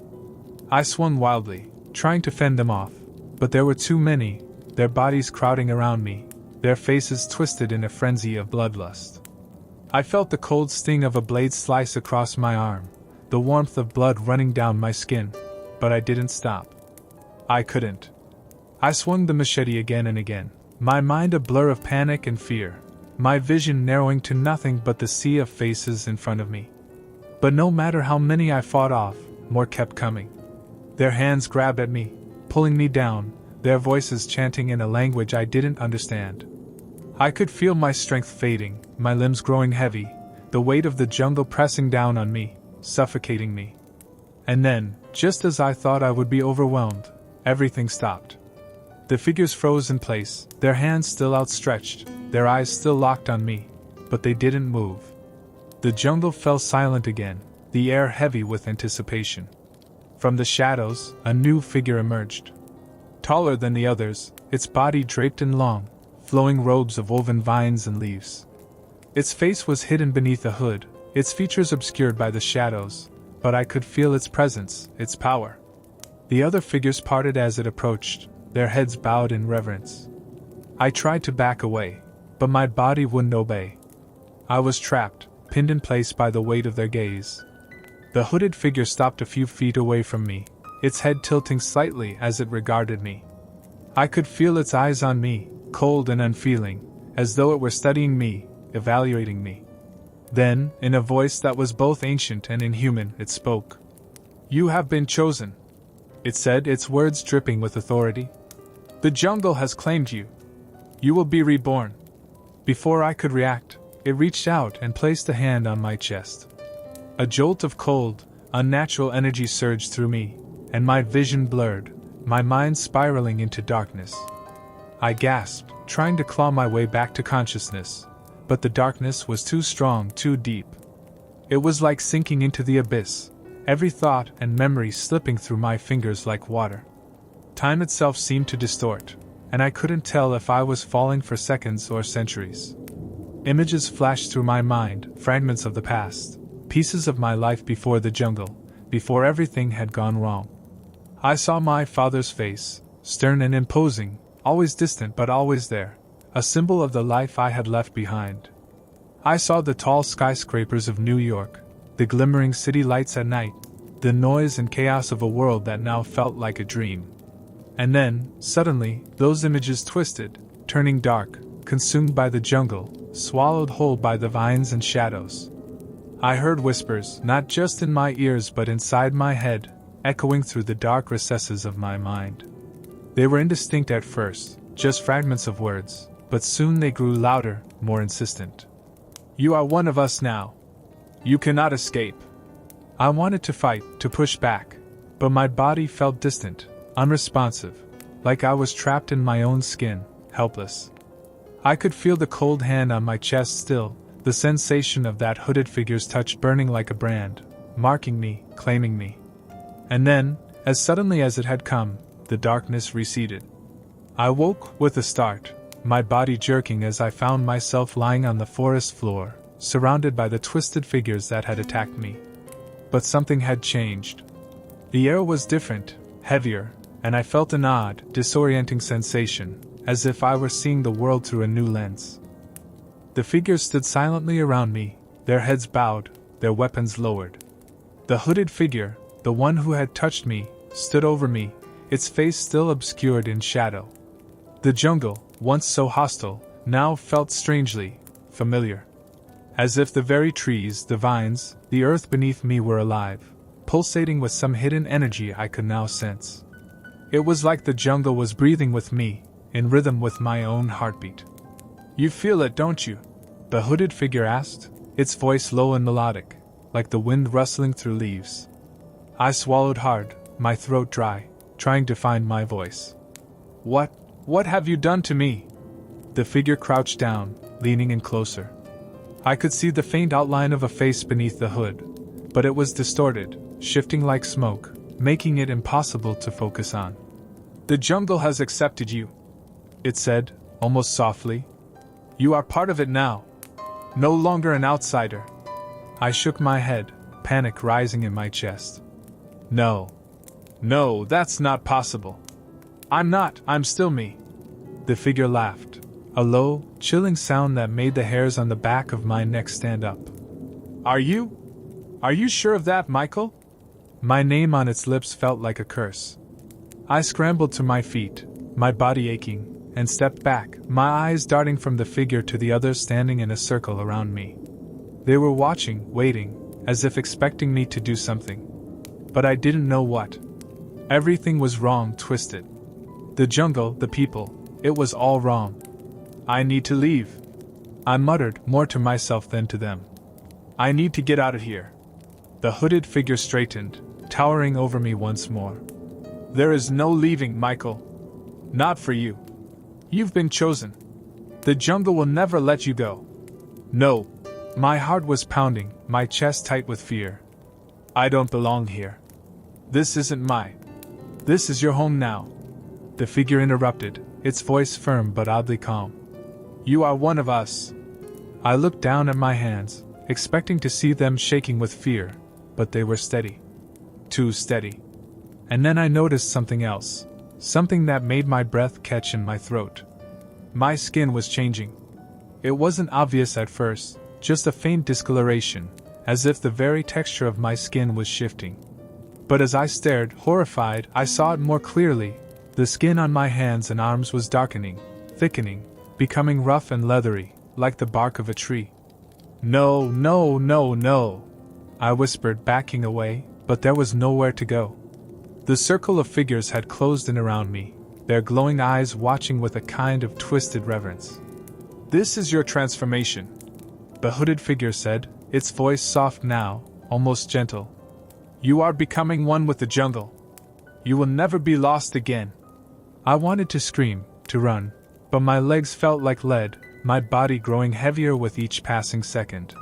I swung wildly, trying to fend them off, but there were too many, their bodies crowding around me, their faces twisted in a frenzy of bloodlust. I felt the cold sting of a blade slice across my arm, the warmth of blood running down my skin, but I didn't stop. I couldn't. I swung the machete again and again, my mind a blur of panic and fear, my vision narrowing to nothing but the sea of faces in front of me. But no matter how many I fought off, more kept coming. Their hands grabbed at me, pulling me down, their voices chanting in a language I didn't understand. I could feel my strength fading, my limbs growing heavy, the weight of the jungle pressing down on me, suffocating me. And then, just as I thought I would be overwhelmed, everything stopped. The figures froze in place, their hands still outstretched, their eyes still locked on me, but they didn't move. The jungle fell silent again, the air heavy with anticipation. From the shadows, a new figure emerged. Taller than the others, its body draped in long, flowing robes of woven vines and leaves. Its face was hidden beneath a hood, its features obscured by the shadows, but I could feel its presence, its power. The other figures parted as it approached, their heads bowed in reverence. I tried to back away, but my body wouldn't obey. I was trapped, pinned in place by the weight of their gaze. The hooded figure stopped a few feet away from me, its head tilting slightly as it regarded me. I could feel its eyes on me, cold and unfeeling, as though it were studying me, evaluating me. Then, in a voice that was both ancient and inhuman, it spoke. "You have been chosen," it said, its words dripping with authority. "The jungle has claimed you. You will be reborn." Before I could react, it reached out and placed a hand on my chest. A jolt of cold, unnatural energy surged through me, and my vision blurred, my mind spiraling into darkness. I gasped, trying to claw my way back to consciousness, but the darkness was too strong, too deep. It was like sinking into the abyss, every thought and memory slipping through my fingers like water. Time itself seemed to distort, and I couldn't tell if I was falling for seconds or centuries. Images flashed through my mind, fragments of the past, pieces of my life before the jungle, before everything had gone wrong. I saw my father's face, stern and imposing, always distant but always there, a symbol of the life I had left behind. I saw the tall skyscrapers of New York, the glimmering city lights at night, the noise and chaos of a world that now felt like a dream. And then, suddenly, those images twisted, turning dark, consumed by the jungle, swallowed whole by the vines and shadows. I heard whispers, not just in my ears but inside my head, echoing through the dark recesses of my mind. They were indistinct at first, just fragments of words, but soon they grew louder, more insistent. "You are one of us now. You cannot escape." I wanted to fight, to push back, but my body felt distant, unresponsive, like I was trapped in my own skin, helpless. I could feel the cold hand on my chest still, the sensation of that hooded figure's touch burning like a brand, marking me, claiming me. And then, as suddenly as it had come, the darkness receded. I woke with a start, my body jerking as I found myself lying on the forest floor, surrounded by the twisted figures that had attacked me. But something had changed. The air was different, heavier, and I felt an odd, disorienting sensation, as if I were seeing the world through a new lens. The figures stood silently around me, their heads bowed, their weapons lowered. The hooded figure, the one who had touched me, stood over me, its face still obscured in shadow. The jungle, once so hostile, now felt strangely familiar. As if the very trees, the vines, the earth beneath me were alive, pulsating with some hidden energy I could now sense. It was like the jungle was breathing with me, in rhythm with my own heartbeat. "You feel it, don't you?" the hooded figure asked, its voice low and melodic, like the wind rustling through leaves. I swallowed hard, my throat dry, trying to find my voice. What have you done to me? The figure crouched down, leaning in closer. I could see the faint outline of a face beneath the hood, but it was distorted, shifting like smoke, making it impossible to focus on. The jungle has accepted you, it said, almost softly. You are part of it now. No longer an outsider. I shook my head, panic rising in my chest. No, that's not possible. I'm still me. The figure laughed, a low, chilling sound that made the hairs on the back of my neck stand up. Are you sure of that, Michael? My name on its lips felt like a curse. I scrambled to my feet, my body aching, and stepped back, my eyes darting from the figure to the others standing in a circle around me. They were watching, waiting, as if expecting me to do something. But I didn't know what. Everything was wrong, twisted. The jungle, the people, it was all wrong. I need to leave. I muttered, more to myself than to them. I need to get out of here. The hooded figure straightened, towering over me once more. There is no leaving, Michael. Not for you. You've been chosen. The jungle will never let you go. No. My heart was pounding, my chest tight with fear. I don't belong here. This isn't This is your home now. The figure interrupted, its voice firm but oddly calm. You are one of us. I looked down at my hands, expecting to see them shaking with fear, but they were steady. Too steady. And then I noticed something else, something that made my breath catch in my throat. My skin was changing. It wasn't obvious at first, just a faint discoloration, as if the very texture of my skin was shifting. But as I stared, horrified, I saw it more clearly. The skin on my hands and arms was darkening, thickening, becoming rough and leathery, like the bark of a tree. No. I whispered, backing away, but there was nowhere to go. The circle of figures had closed in around me, their glowing eyes watching with a kind of twisted reverence. This is your transformation, the hooded figure said, its voice soft now, almost gentle. You are becoming one with the jungle. You will never be lost again. I wanted to scream, to run, but my legs felt like lead, my body growing heavier with each passing second.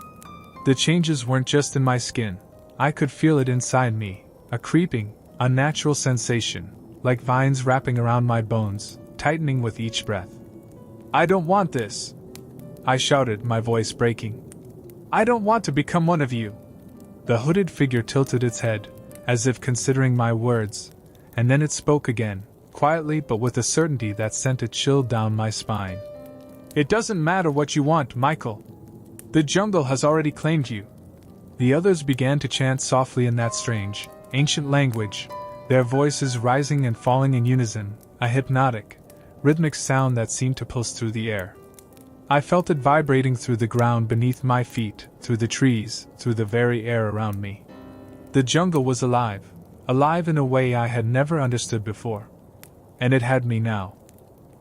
The changes weren't just in my skin. I could feel it inside me, a creeping, unnatural sensation, like vines wrapping around my bones, tightening with each breath. I don't want this, I shouted, my voice breaking. I don't want to become one of you. The hooded figure tilted its head, as if considering my words, and then it spoke again, quietly but with a certainty that sent a chill down my spine. It doesn't matter what you want, Michael. The jungle has already claimed you. The others began to chant softly in that strange, ancient language, their voices rising and falling in unison, a hypnotic, rhythmic sound that seemed to pulse through the air. I felt it vibrating through the ground beneath my feet, through the trees, through the very air around me. The jungle was alive in a way I had never understood before. And it had me now.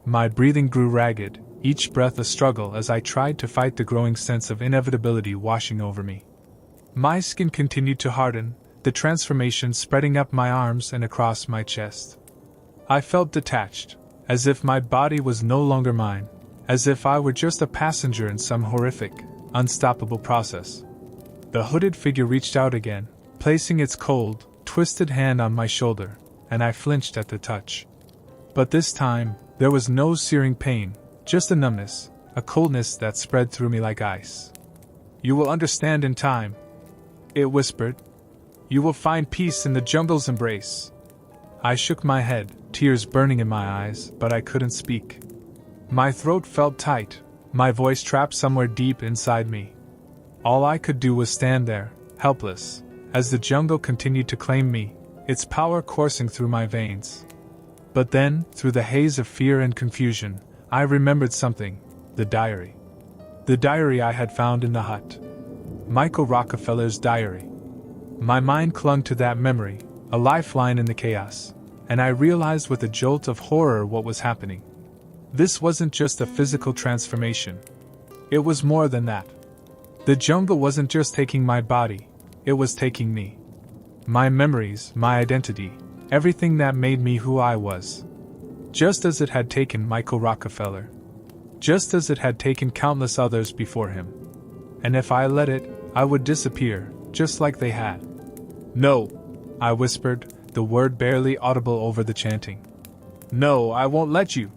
My breathing grew ragged, each breath a struggle as I tried to fight the growing sense of inevitability washing over me. My skin continued to harden, the transformation spreading up my arms and across my chest. I felt detached, as if my body was no longer mine, as if I were just a passenger in some horrific, unstoppable process. The hooded figure reached out again, placing its cold, twisted hand on my shoulder, and I flinched at the touch. But this time, there was no searing pain, just a numbness, a coldness that spread through me like ice. You will understand in time, it whispered. You will find peace in the jungle's embrace. I shook my head, tears burning in my eyes, but I couldn't speak. My throat felt tight, my voice trapped somewhere deep inside me. All I could do was stand there, helpless, as the jungle continued to claim me, its power coursing through my veins. But then, through the haze of fear and confusion, I remembered something, the diary. The diary I had found in the hut. Michael Rockefeller's diary. My mind clung to that memory, a lifeline in the chaos, and I realized with a jolt of horror what was happening. This wasn't just a physical transformation. It was more than that. The jungle wasn't just taking my body, it was taking me. My memories, my identity, everything that made me who I was. Just as it had taken Michael Rockefeller. Just as it had taken countless others before him. And if I let it, I would disappear, just like they had. No, I whispered, the word barely audible over the chanting. No, I won't let you.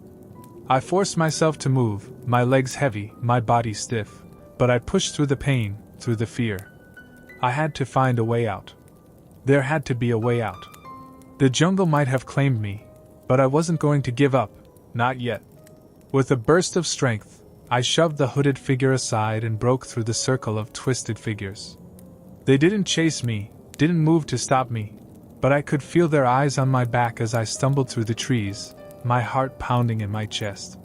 I forced myself to move, my legs heavy, my body stiff, but I pushed through the pain, through the fear. I had to find a way out. There had to be a way out. The jungle might have claimed me, but I wasn't going to give up, not yet. With a burst of strength, I shoved the hooded figure aside and broke through the circle of twisted figures. They didn't chase me, didn't move to stop me, but I could feel their eyes on my back as I stumbled through the trees, my heart pounding in my chest.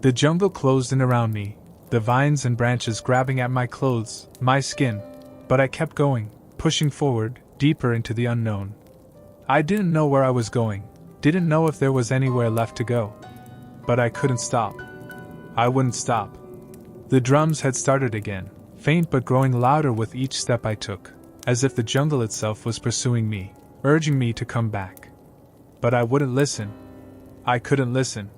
The jungle closed in around me, the vines and branches grabbing at my clothes, my skin, but I kept going, pushing forward, deeper into the unknown. I didn't know where I was going, didn't know if there was anywhere left to go. But I couldn't stop. I wouldn't stop. The drums had started again, faint but growing louder with each step I took, as if the jungle itself was pursuing me, urging me to come back. But I wouldn't listen. I couldn't listen.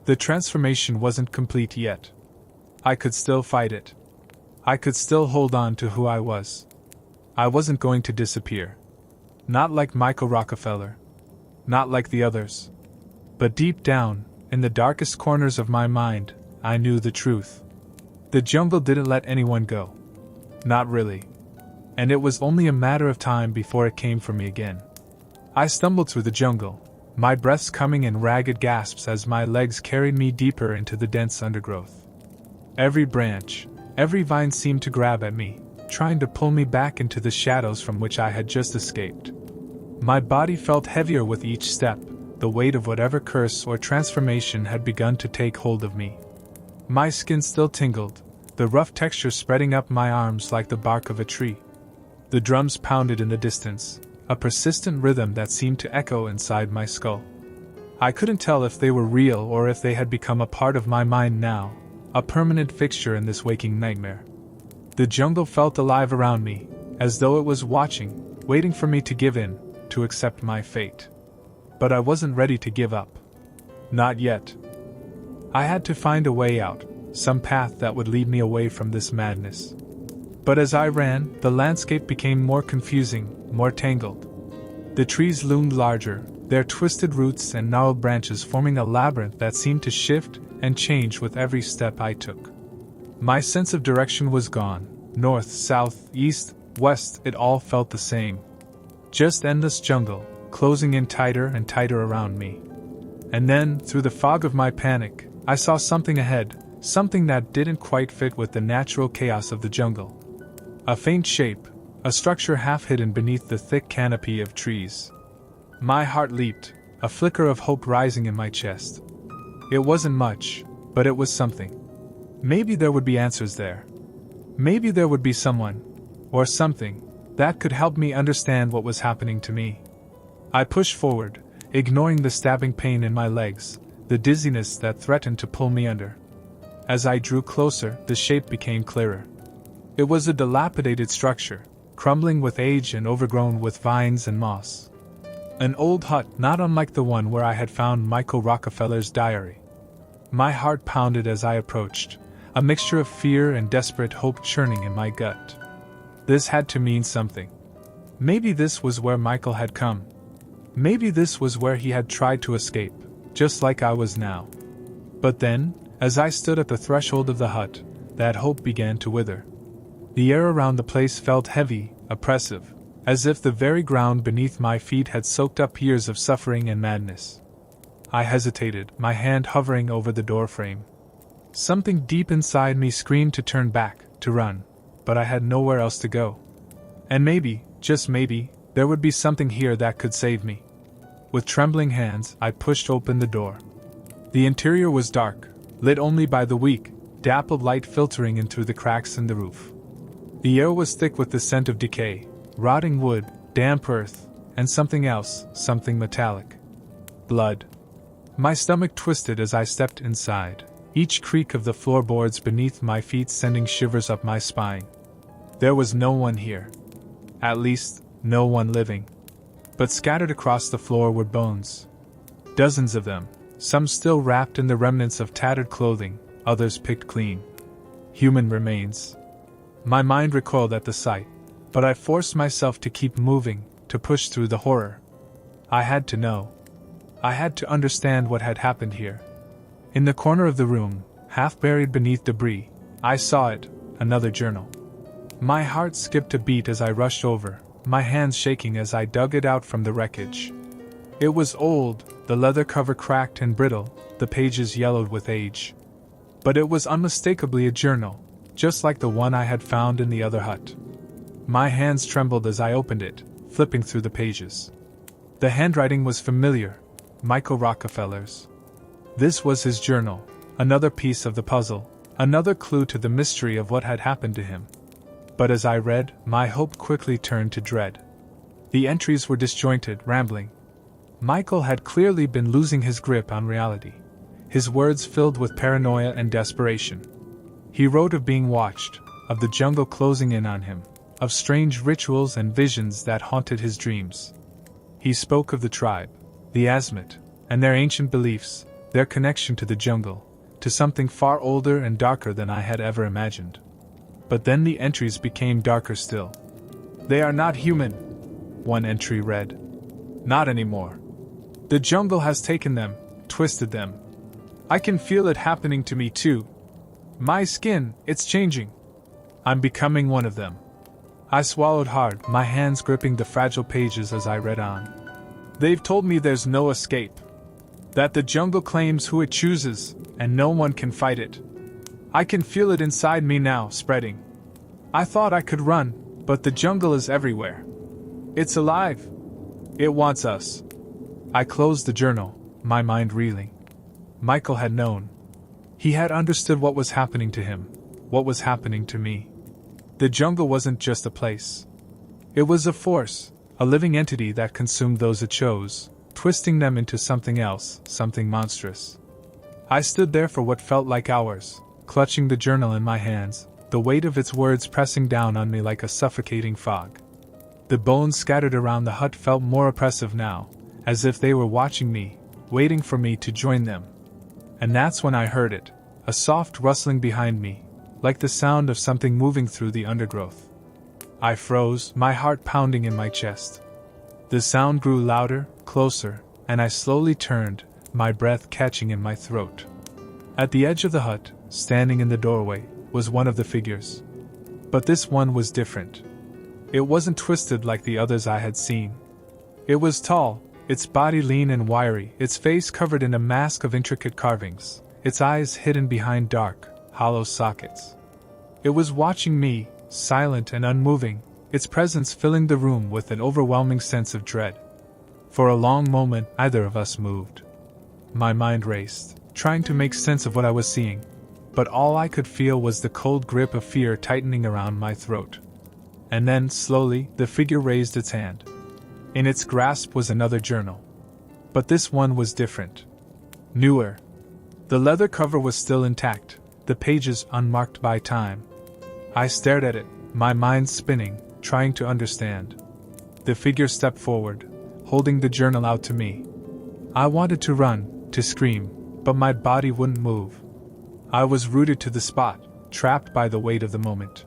The transformation wasn't complete yet. I could still fight it. I could still hold on to who I was. I wasn't going to disappear. Not like Michael Rockefeller. Not like the others. But deep down, in the darkest corners of my mind, I knew the truth. The jungle didn't let anyone go. Not really. And it was only a matter of time before it came for me again. I stumbled through the jungle, my breaths coming in ragged gasps as my legs carried me deeper into the dense undergrowth. Every branch, every vine seemed to grab at me, trying to pull me back into the shadows from which I had just escaped. My body felt heavier with each step, the weight of whatever curse or transformation had begun to take hold of me. My skin still tingled, the rough texture spreading up my arms like the bark of a tree. The drums pounded in the distance, a persistent rhythm that seemed to echo inside my skull. I couldn't tell if they were real or if they had become a part of my mind now, a permanent fixture in this waking nightmare. The jungle felt alive around me, as though it was watching, waiting for me to give in, to accept my fate. But I wasn't ready to give up. Not yet. I had to find a way out, some path that would lead me away from this madness. But as I ran, the landscape became more confusing, more tangled. The trees loomed larger, their twisted roots and gnarled branches forming a labyrinth that seemed to shift and change with every step I took. My sense of direction was gone. North, south, east, west, it all felt the same. Just endless jungle, closing in tighter and tighter around me. And then, through the fog of my panic, I saw something ahead, something that didn't quite fit with the natural chaos of the jungle. A faint shape, a structure half hidden beneath the thick canopy of trees. My heart leaped, a flicker of hope rising in my chest. It wasn't much, but it was something. Maybe there would be answers there. Maybe there would be someone, or something, that could help me understand what was happening to me. I pushed forward, ignoring the stabbing pain in my legs, the dizziness that threatened to pull me under. As I drew closer, the shape became clearer. It was a dilapidated structure, crumbling with age and overgrown with vines and moss. An old hut not unlike the one where I had found Michael Rockefeller's diary. My heart pounded as I approached, a mixture of fear and desperate hope churning in my gut. This had to mean something. Maybe this was where Michael had come. Maybe this was where he had tried to escape, just like I was now. But then, as I stood at the threshold of the hut, that hope began to wither. The air around the place felt heavy, oppressive, as if the very ground beneath my feet had soaked up years of suffering and madness. I hesitated, my hand hovering over the doorframe. Something deep inside me screamed to turn back, to run, but I had nowhere else to go. And maybe, just maybe, there would be something here that could save me. With trembling hands, I pushed open the door. The interior was dark, lit only by the weak, dappled light filtering in through the cracks in the roof. The air was thick with the scent of decay, rotting wood, damp earth, and something else, something metallic. Blood. My stomach twisted as I stepped inside, each creak of the floorboards beneath my feet sending shivers up my spine. There was no one here. At least, no one living. But scattered across the floor were bones. Dozens of them, some still wrapped in the remnants of tattered clothing, others picked clean. Human remains. My mind recoiled at the sight, but I forced myself to keep moving, to push through the horror. I had to know. I had to understand what had happened here. In the corner of the room, half buried beneath debris, I saw it, another journal. My heart skipped a beat as I rushed over, my hands shaking as I dug it out from the wreckage. It was old, the leather cover cracked and brittle, the pages yellowed with age. But it was unmistakably a journal, just like the one I had found in the other hut. My hands trembled as I opened it, flipping through the pages. The handwriting was familiar, Michael Rockefeller's. This was his journal, another piece of the puzzle, another clue to the mystery of what had happened to him. But as I read, my hope quickly turned to dread. The entries were disjointed, rambling. Michael had clearly been losing his grip on reality, his words filled with paranoia and desperation. He wrote of being watched, of the jungle closing in on him, of strange rituals and visions that haunted his dreams. He spoke of the tribe, the Asmat, and their ancient beliefs, their connection to the jungle, to something far older and darker than I had ever imagined. But then the entries became darker still. "They are not human," one entry read. "Not anymore. The jungle has taken them, twisted them. I can feel it happening to me too. My skin, it's changing. I'm becoming one of them." I swallowed hard, my hands gripping the fragile pages as I read on. "They've told me there's no escape. That the jungle claims who it chooses, and no one can fight it. I can feel it inside me now, spreading. I thought I could run, but the jungle is everywhere. It's alive. It wants us." I closed the journal, my mind reeling. Michael had known. He had understood what was happening to him, what was happening to me. The jungle wasn't just a place. It was a force, a living entity that consumed those it chose, twisting them into something else, something monstrous. I stood there for what felt like hours, clutching the journal in my hands, the weight of its words pressing down on me like a suffocating fog. The bones scattered around the hut felt more oppressive now, as if they were watching me, waiting for me to join them. And that's when I heard it, a soft rustling behind me, like the sound of something moving through the undergrowth. I froze, my heart pounding in my chest. The sound grew louder, closer, and I slowly turned, my breath catching in my throat. At the edge of the hut, standing in the doorway, was one of the figures. But this one was different. It wasn't twisted like the others I had seen. It was tall, its body lean and wiry, its face covered in a mask of intricate carvings, its eyes hidden behind dark, hollow sockets. It was watching me, silent and unmoving, its presence filling the room with an overwhelming sense of dread. For a long moment, neither of us moved. My mind raced, trying to make sense of what I was seeing, but all I could feel was the cold grip of fear tightening around my throat. And then, slowly, the figure raised its hand. In its grasp was another journal. But this one was different. Newer. The leather cover was still intact, the pages unmarked by time. I stared at it, my mind spinning, trying to understand. The figure stepped forward, holding the journal out to me. I wanted to run, to scream, but my body wouldn't move. I was rooted to the spot, trapped by the weight of the moment.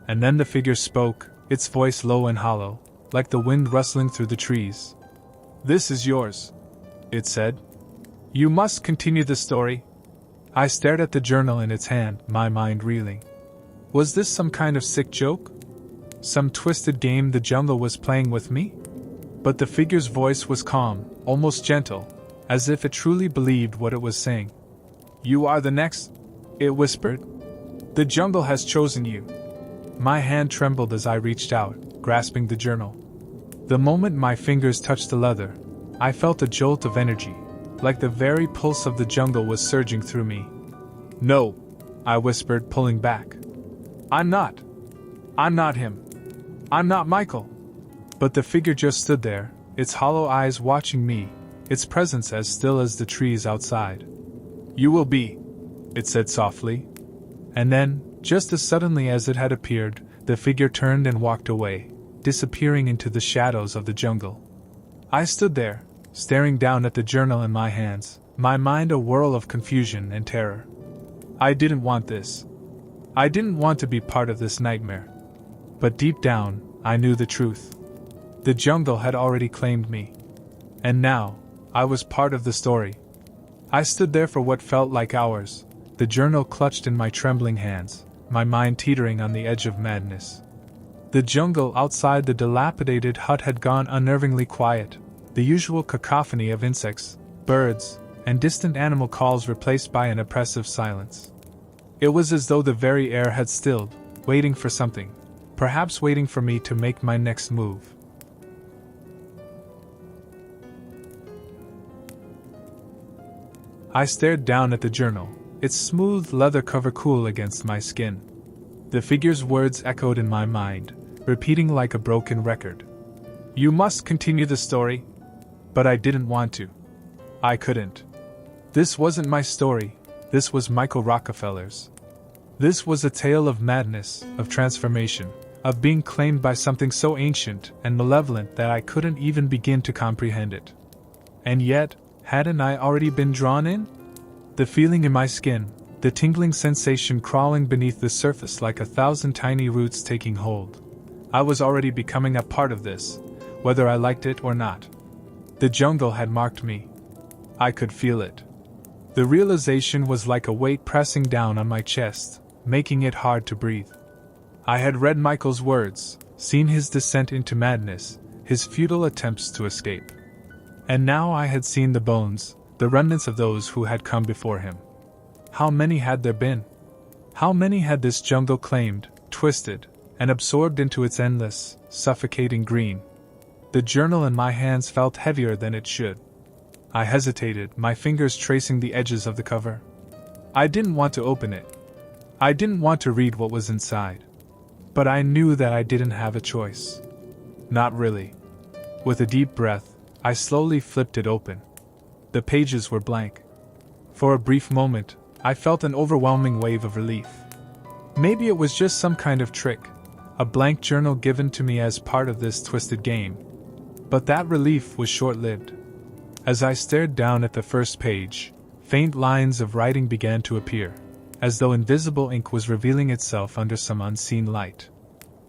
And then the figure spoke, its voice low and hollow, like the wind rustling through the trees. "This is yours," it said. "You must continue the story." I stared at the journal in its hand, my mind reeling. Was this some kind of sick joke? Some twisted game the jungle was playing with me? But the figure's voice was calm, almost gentle, as if it truly believed what it was saying. "You are the next," it whispered. "The jungle has chosen you." My hand trembled as I reached out, grasping the journal. The moment my fingers touched the leather, I felt a jolt of energy, like the very pulse of the jungle was surging through me. "No," I whispered, pulling back. I'm not him. I'm not Michael." But the figure just stood there, its hollow eyes watching me, its presence as still as the trees outside. "You will be. it said softly. And then, just as suddenly as it had appeared, the figure turned and walked away, disappearing into the shadows of the jungle. I stood there, staring down at the journal in my hands, my mind a whirl of confusion and terror. I didn't want this. I didn't want to be part of this nightmare. But deep down, I knew the truth. The jungle had already claimed me. And now, I was part of the story. I stood there for what felt like hours, the journal clutched in my trembling hands, my mind teetering on the edge of madness. The jungle outside the dilapidated hut had gone unnervingly quiet, the usual cacophony of insects, birds, and distant animal calls replaced by an oppressive silence. It was as though the very air had stilled, waiting for something, perhaps waiting for me to make my next move. I stared down at the journal, its smooth leather cover cool against my skin. The figure's words echoed in my mind, repeating like a broken record. You must continue the story. But I didn't want to. I couldn't. This wasn't my story, this was Michael Rockefeller's. This was a tale of madness, of transformation, of being claimed by something so ancient and malevolent that I couldn't even begin to comprehend it. And yet, hadn't I already been drawn in? The feeling in my skin, the tingling sensation crawling beneath the surface like 1,000 tiny roots taking hold. I was already becoming a part of this, whether I liked it or not. The jungle had marked me. I could feel it. The realization was like a weight pressing down on my chest, making it hard to breathe. I had read Michael's words, seen his descent into madness, his futile attempts to escape. And now I had seen the bones, the remnants of those who had come before him. How many had there been? How many had this jungle claimed, twisted, and absorbed into its endless, suffocating green? The journal in my hands felt heavier than it should. I hesitated, my fingers tracing the edges of the cover. I didn't want to open it. I didn't want to read what was inside. But I knew that I didn't have a choice. Not really. With a deep breath, I slowly flipped it open. The pages were blank. For a brief moment, I felt an overwhelming wave of relief. Maybe it was just some kind of trick, a blank journal given to me as part of this twisted game. But that relief was short-lived. As I stared down at the first page, faint lines of writing began to appear, as though invisible ink was revealing itself under some unseen light.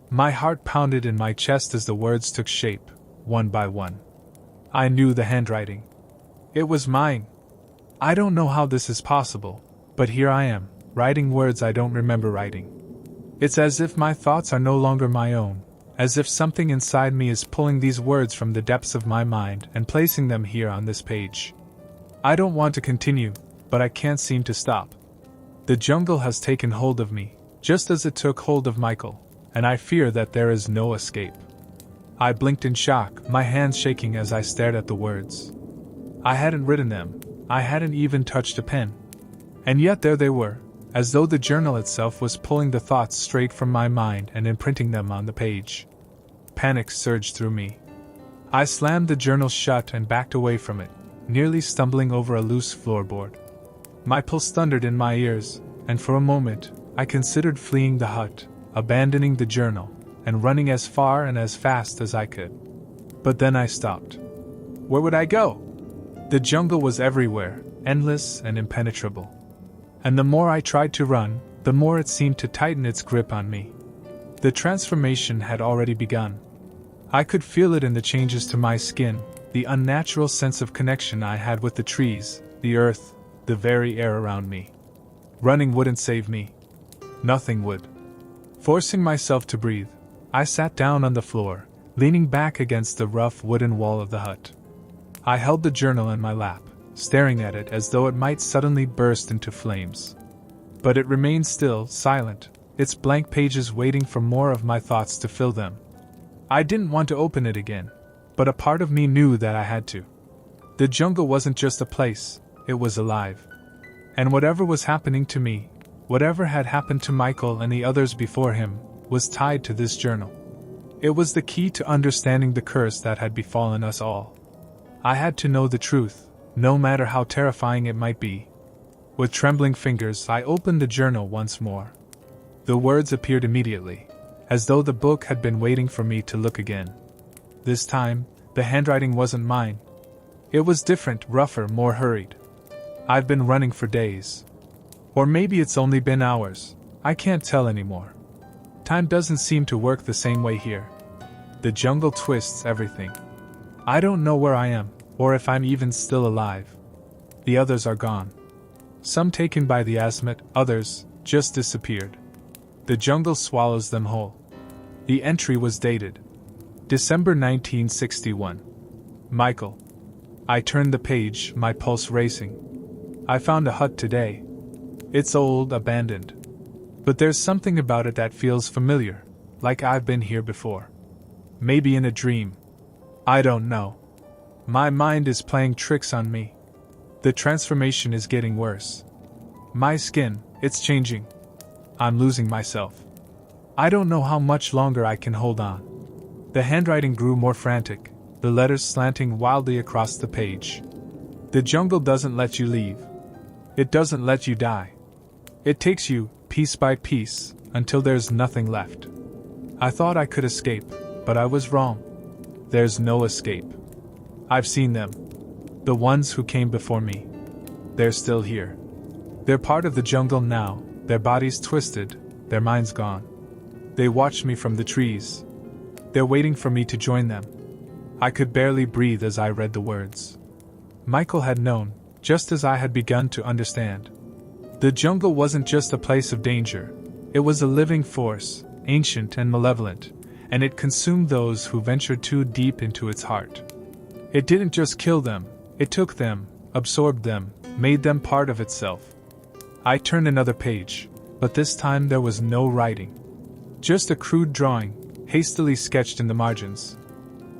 My heart pounded in my chest as the words took shape, one by one. I knew the handwriting. It was mine. I don't know how this is possible, but here I am, writing words I don't remember writing. It's as if my thoughts are no longer my own, as if something inside me is pulling these words from the depths of my mind and placing them here on this page. I don't want to continue, but I can't seem to stop. The jungle has taken hold of me, just as it took hold of Michael, and I fear that there is no escape. I blinked in shock, my hands shaking as I stared at the words. I hadn't written them, I hadn't even touched a pen. And yet there they were, as though the journal itself was pulling the thoughts straight from my mind and imprinting them on the page. Panic surged through me. I slammed the journal shut and backed away from it, nearly stumbling over a loose floorboard. My pulse thundered in my ears, and for a moment, I considered fleeing the hut, abandoning the journal, and running as far and as fast as I could. But then I stopped. Where would I go? The jungle was everywhere, endless and impenetrable. And the more I tried to run, the more it seemed to tighten its grip on me. The transformation had already begun. I could feel it in the changes to my skin, the unnatural sense of connection I had with the trees, the earth, the very air around me. Running wouldn't save me. Nothing would. Forcing myself to breathe, I sat down on the floor, leaning back against the rough wooden wall of the hut. I held the journal in my lap, staring at it as though it might suddenly burst into flames. But it remained still, silent, its blank pages waiting for more of my thoughts to fill them. I didn't want to open it again, but a part of me knew that I had to. The jungle wasn't just a place, it was alive. And whatever was happening to me, whatever had happened to Michael and the others before him, was tied to this journal. It was the key to understanding the curse that had befallen us all. I had to know the truth, no matter how terrifying it might be. With trembling fingers, I opened the journal once more. The words appeared immediately, as though the book had been waiting for me to look again. This time, the handwriting wasn't mine. It was different, rougher, more hurried. I've been running for days. Or maybe it's only been hours. I can't tell anymore. Time doesn't seem to work the same way here. The jungle twists everything. I don't know where I am, or if I'm even still alive. The others are gone. Some taken by the asthma, others just disappeared. The jungle swallows them whole. The entry was dated December 1961. Michael. I turned the page, my pulse racing. I found a hut today. It's old, abandoned. But there's something about it that feels familiar, like I've been here before. Maybe in a dream. I don't know. My mind is playing tricks on me. The transformation is getting worse. My skin, it's changing. I'm losing myself. I don't know how much longer I can hold on. The handwriting grew more frantic, the letters slanting wildly across the page. The jungle doesn't let you leave. It doesn't let you die. It takes you, piece by piece, until there's nothing left. I thought I could escape, but I was wrong. There's no escape. I've seen them. The ones who came before me. They're still here. They're part of the jungle now, their bodies twisted, their minds gone. They watch me from the trees. They're waiting for me to join them. I could barely breathe as I read the words. Michael had known, just as I had begun to understand. The jungle wasn't just a place of danger. It was a living force, ancient and malevolent, and it consumed those who ventured too deep into its heart. It didn't just kill them, it took them, absorbed them, made them part of itself. I turned another page, but this time there was no writing. Just a crude drawing, hastily sketched in the margins.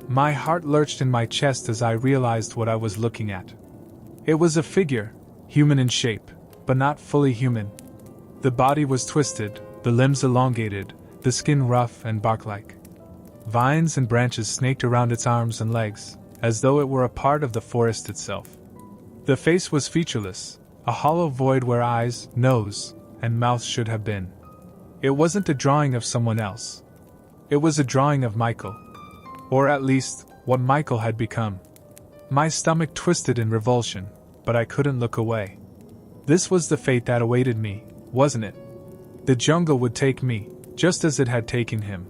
My heart lurched in my chest as I realized what I was looking at. It was a figure, human in shape, but not fully human. The body was twisted, the limbs elongated, the skin rough and bark-like. Vines and branches snaked around its arms and legs, as though it were a part of the forest itself. The face was featureless, a hollow void where eyes, nose, and mouth should have been. It wasn't a drawing of someone else. It was a drawing of Michael. Or at least, what Michael had become. My stomach twisted in revulsion, but I couldn't look away. This was the fate that awaited me, wasn't it? The jungle would take me, just as it had taken him.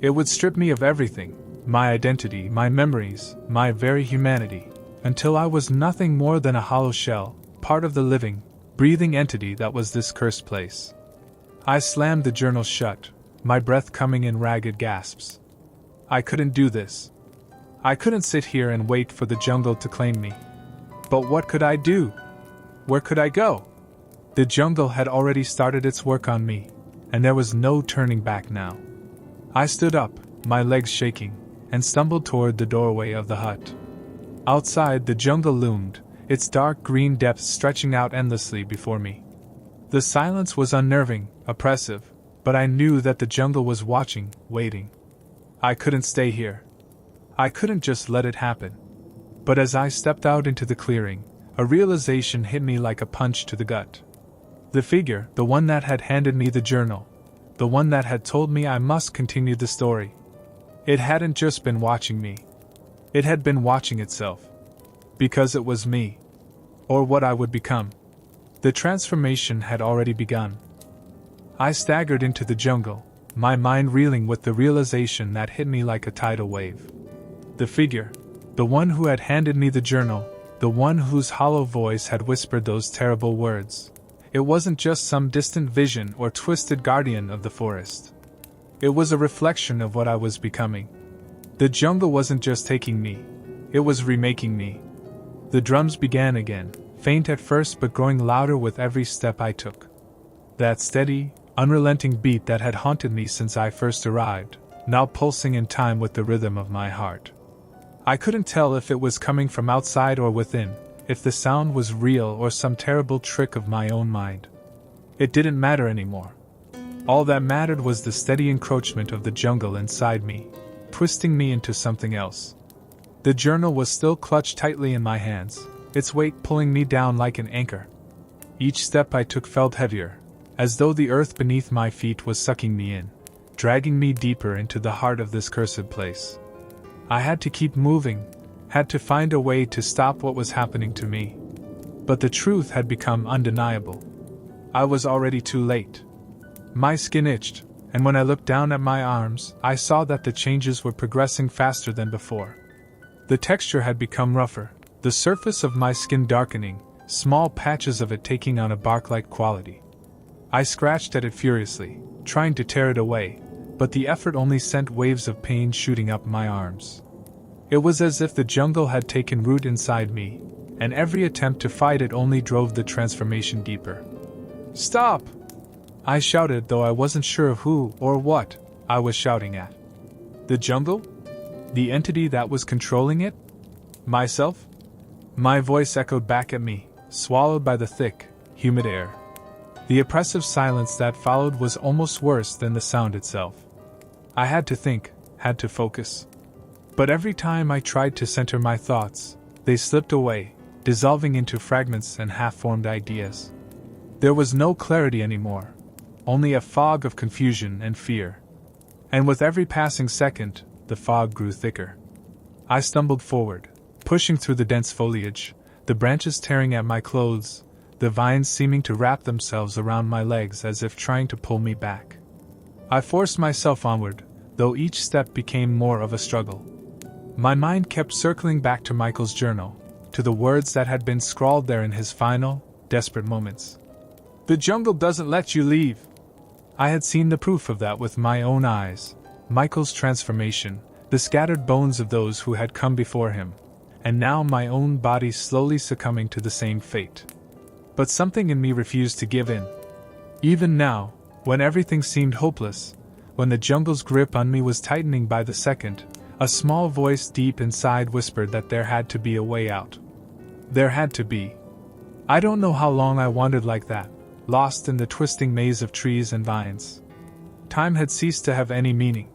It would strip me of everything, my identity, my memories, my very humanity, until I was nothing more than a hollow shell, part of the living, breathing entity that was this cursed place. I slammed the journal shut, my breath coming in ragged gasps. I couldn't do this. I couldn't sit here and wait for the jungle to claim me. But what could I do? Where could I go? The jungle had already started its work on me, and there was no turning back now. I stood up, my legs shaking, and stumbled toward the doorway of the hut. Outside, the jungle loomed, its dark green depths stretching out endlessly before me. The silence was unnerving, oppressive, but I knew that the jungle was watching, waiting. I couldn't stay here. I couldn't just let it happen. But as I stepped out into the clearing, a realization hit me like a punch to the gut. The figure, the one that had handed me the journal, the one that had told me I must continue the story. It hadn't just been watching me. It had been watching itself. Because it was me. Or what I would become. The transformation had already begun. I staggered into the jungle, my mind reeling with the realization that hit me like a tidal wave. The figure, the one who had handed me the journal, the one whose hollow voice had whispered those terrible words. It wasn't just some distant vision or twisted guardian of the forest. It was a reflection of what I was becoming. The jungle wasn't just taking me, it was remaking me. The drums began again, faint at first but growing louder with every step I took. That steady, unrelenting beat that had haunted me since I first arrived, now pulsing in time with the rhythm of my heart. I couldn't tell if it was coming from outside or within, if the sound was real or some terrible trick of my own mind. It didn't matter anymore. All that mattered was the steady encroachment of the jungle inside me, twisting me into something else. The journal was still clutched tightly in my hands, its weight pulling me down like an anchor. Each step I took felt heavier, as though the earth beneath my feet was sucking me in, dragging me deeper into the heart of this cursed place. I had to keep moving, had to find a way to stop what was happening to me. But the truth had become undeniable. I was already too late. My skin itched, and when I looked down at my arms, I saw that the changes were progressing faster than before. The texture had become rougher, the surface of my skin darkening, small patches of it taking on a bark-like quality. I scratched at it furiously, trying to tear it away, but the effort only sent waves of pain shooting up my arms. It was as if the jungle had taken root inside me, and every attempt to fight it only drove the transformation deeper. "Stop!" I shouted, though I wasn't sure of who or what I was shouting at. The jungle? The entity that was controlling it? Myself? My voice echoed back at me, swallowed by the thick, humid air. The oppressive silence that followed was almost worse than the sound itself. I had to think, had to focus. But every time I tried to center my thoughts, they slipped away, dissolving into fragments and half-formed ideas. There was no clarity anymore, only a fog of confusion and fear. And with every passing second, the fog grew thicker. I stumbled forward, pushing through the dense foliage, the branches tearing at my clothes, the vines seeming to wrap themselves around my legs as if trying to pull me back. I forced myself onward, though each step became more of a struggle. My mind kept circling back to Michael's journal, to the words that had been scrawled there in his final, desperate moments. "The jungle doesn't let you leave." I had seen the proof of that with my own eyes, Michael's transformation, the scattered bones of those who had come before him, and now my own body slowly succumbing to the same fate. But something in me refused to give in. Even now, when everything seemed hopeless, when the jungle's grip on me was tightening by the second, a small voice deep inside whispered that there had to be a way out. There had to be. I don't know how long I wandered like that, lost in the twisting maze of trees and vines. Time had ceased to have any meaning.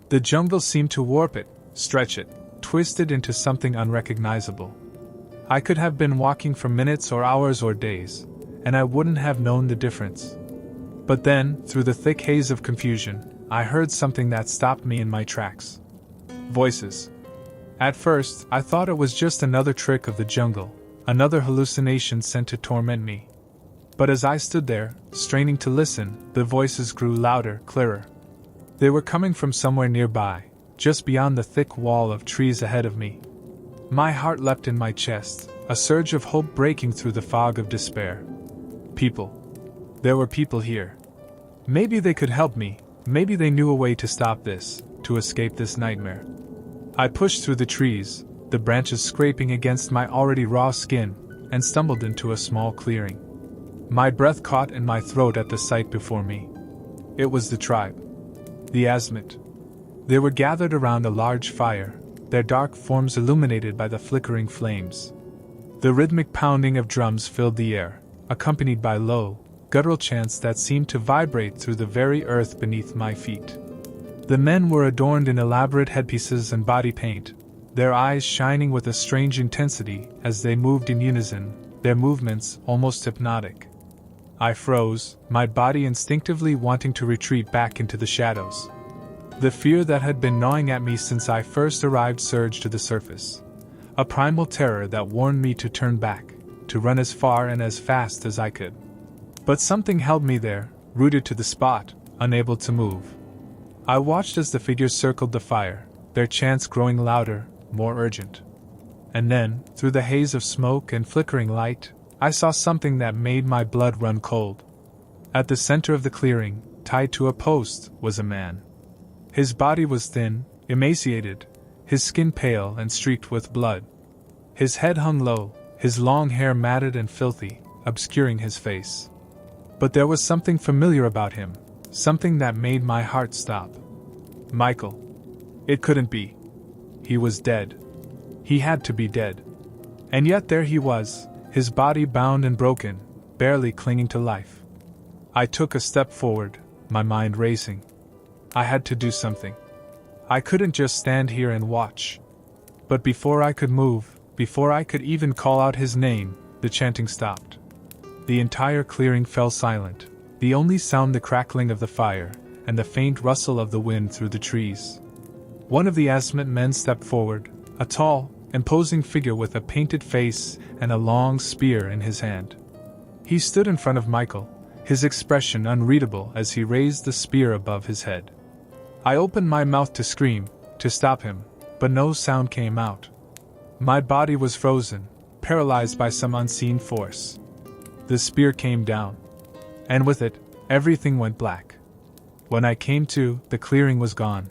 The jungle seemed to warp it, stretch it, twist it into something unrecognizable. I could have been walking for minutes or hours or days, and I wouldn't have known the difference. But then, through the thick haze of confusion, I heard something that stopped me in my tracks. Voices. At first, I thought it was just another trick of the jungle, another hallucination sent to torment me. But as I stood there, straining to listen, the voices grew louder, clearer. They were coming from somewhere nearby, just beyond the thick wall of trees ahead of me. My heart leapt in my chest, a surge of hope breaking through the fog of despair. People. There were people here. Maybe they could help me, maybe they knew a way to stop this, to escape this nightmare. I pushed through the trees, the branches scraping against my already raw skin, and stumbled into a small clearing. My breath caught in my throat at the sight before me. It was the tribe. The Asmit. They were gathered around a large fire, their dark forms illuminated by the flickering flames. The rhythmic pounding of drums filled the air, accompanied by low, guttural chants that seemed to vibrate through the very earth beneath my feet. The men were adorned in elaborate headpieces and body paint, their eyes shining with a strange intensity as they moved in unison, their movements almost hypnotic. I froze, my body instinctively wanting to retreat back into the shadows. The fear that had been gnawing at me since I first arrived surged to the surface. A primal terror that warned me to turn back, to run as far and as fast as I could. But something held me there, rooted to the spot, unable to move. I watched as the figures circled the fire, their chants growing louder, more urgent. And then, through the haze of smoke and flickering light, I saw something that made my blood run cold. At the center of the clearing, tied to a post, was a man. His body was thin, emaciated, his skin pale and streaked with blood. His head hung low, his long hair matted and filthy, obscuring his face. But there was something familiar about him, something that made my heart stop. Michael. It couldn't be. He was dead. He had to be dead. And yet there he was, his body bound and broken, barely clinging to life. I took a step forward, my mind racing. I had to do something. I couldn't just stand here and watch. But before I could move, before I could even call out his name, the chanting stopped. The entire clearing fell silent, the only sound the crackling of the fire, and the faint rustle of the wind through the trees. One of the asthmatic men stepped forward, a tall, imposing figure with a painted face and a long spear in his hand. He stood in front of Michael, his expression unreadable as he raised the spear above his head. I opened my mouth to scream, to stop him, but no sound came out. My body was frozen, paralyzed by some unseen force. The spear came down, and with it, everything went black. When I came to, the clearing was gone.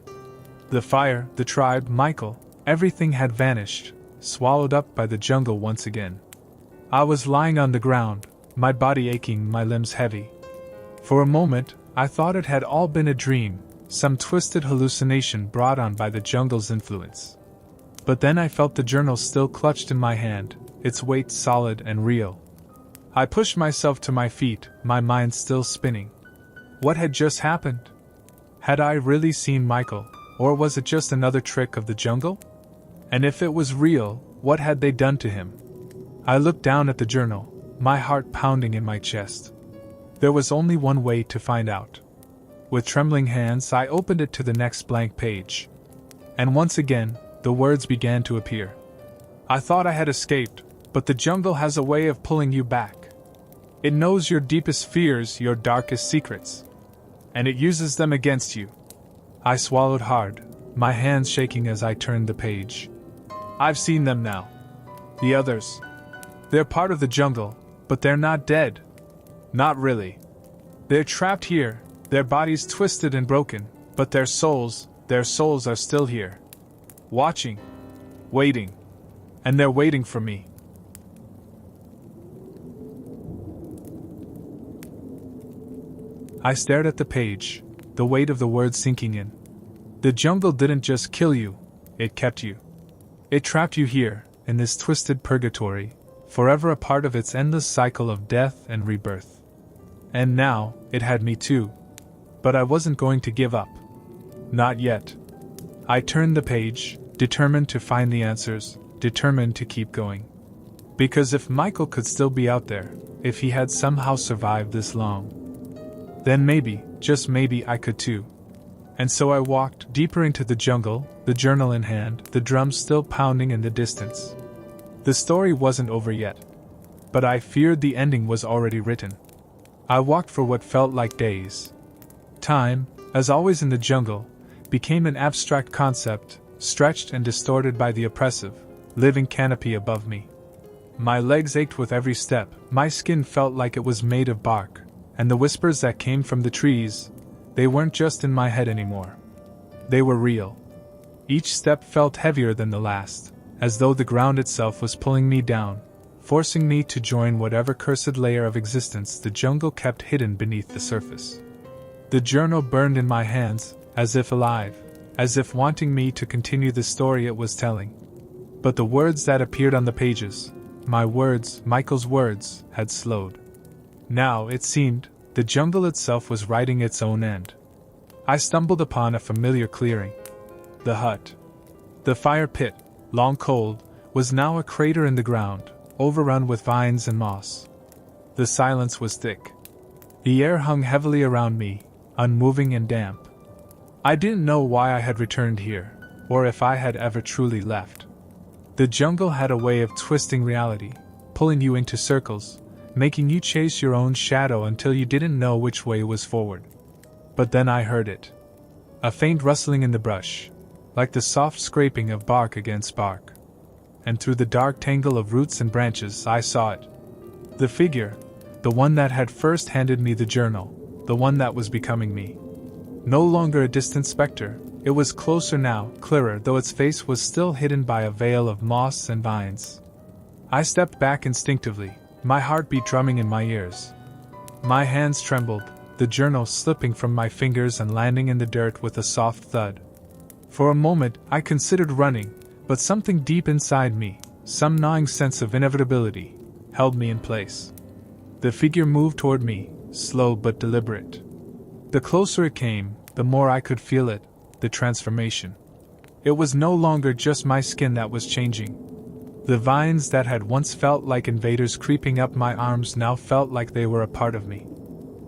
The fire, the tribe, Michael, everything had vanished, swallowed up by the jungle once again. I was lying on the ground, my body aching, my limbs heavy. For a moment, I thought it had all been a dream, some twisted hallucination brought on by the jungle's influence. But then I felt the journal still clutched in my hand, its weight solid and real. I pushed myself to my feet, my mind still spinning. What had just happened? Had I really seen Michael, or was it just another trick of the jungle? And if it was real, what had they done to him? I looked down at the journal, my heart pounding in my chest. There was only one way to find out. With trembling hands, I opened it to the next blank page. And once again, the words began to appear. I thought I had escaped, but the jungle has a way of pulling you back. It knows your deepest fears, your darkest secrets. And it uses them against you. I swallowed hard, my hands shaking as I turned the page. I've seen them now. The others. They're part of the jungle, but they're not dead. Not really. They're trapped here, their bodies twisted and broken, but their souls are still here. Watching. Waiting. And they're waiting for me. I stared at the page, the weight of the words sinking in. The jungle didn't just kill you, it kept you. It trapped you here, in this twisted purgatory, forever a part of its endless cycle of death and rebirth. And now, it had me too. But I wasn't going to give up. Not yet. I turned the page, determined to find the answers, determined to keep going. Because if Michael could still be out there, if he had somehow survived this long, then maybe, just maybe I could too. And so I walked deeper into the jungle, the journal in hand, the drums still pounding in the distance. The story wasn't over yet. But I feared the ending was already written. I walked for what felt like days. Time, as always in the jungle, became an abstract concept, stretched and distorted by the oppressive, living canopy above me. My legs ached with every step, my skin felt like it was made of bark, and the whispers that came from the trees, they weren't just in my head anymore. They were real. Each step felt heavier than the last, as though the ground itself was pulling me down, forcing me to join whatever cursed layer of existence the jungle kept hidden beneath the surface. The journal burned in my hands, as if alive, as if wanting me to continue the story it was telling. But the words that appeared on the pages, my words, Michael's words, had slowed. Now, it seemed, the jungle itself was writing its own end. I stumbled upon a familiar clearing. The hut. The fire pit, long cold, was now a crater in the ground, overrun with vines and moss. The silence was thick. The air hung heavily around me, unmoving and damp. I didn't know why I had returned here, or if I had ever truly left. The jungle had a way of twisting reality, pulling you into circles, making you chase your own shadow until you didn't know which way was forward. But then I heard it. A faint rustling in the brush, like the soft scraping of bark against bark. And through the dark tangle of roots and branches I saw it. The figure, the one that had first handed me the journal, the one that was becoming me. No longer a distant specter, it was closer now, clearer, though its face was still hidden by a veil of moss and vines. I stepped back instinctively, my heartbeat drumming in my ears. My hands trembled, the journal slipping from my fingers and landing in the dirt with a soft thud. For a moment, I considered running, but something deep inside me, some gnawing sense of inevitability, held me in place. The figure moved toward me, slow but deliberate. The closer it came, the more I could feel it, the transformation. It was no longer just my skin that was changing. The vines that had once felt like invaders creeping up my arms now felt like they were a part of me.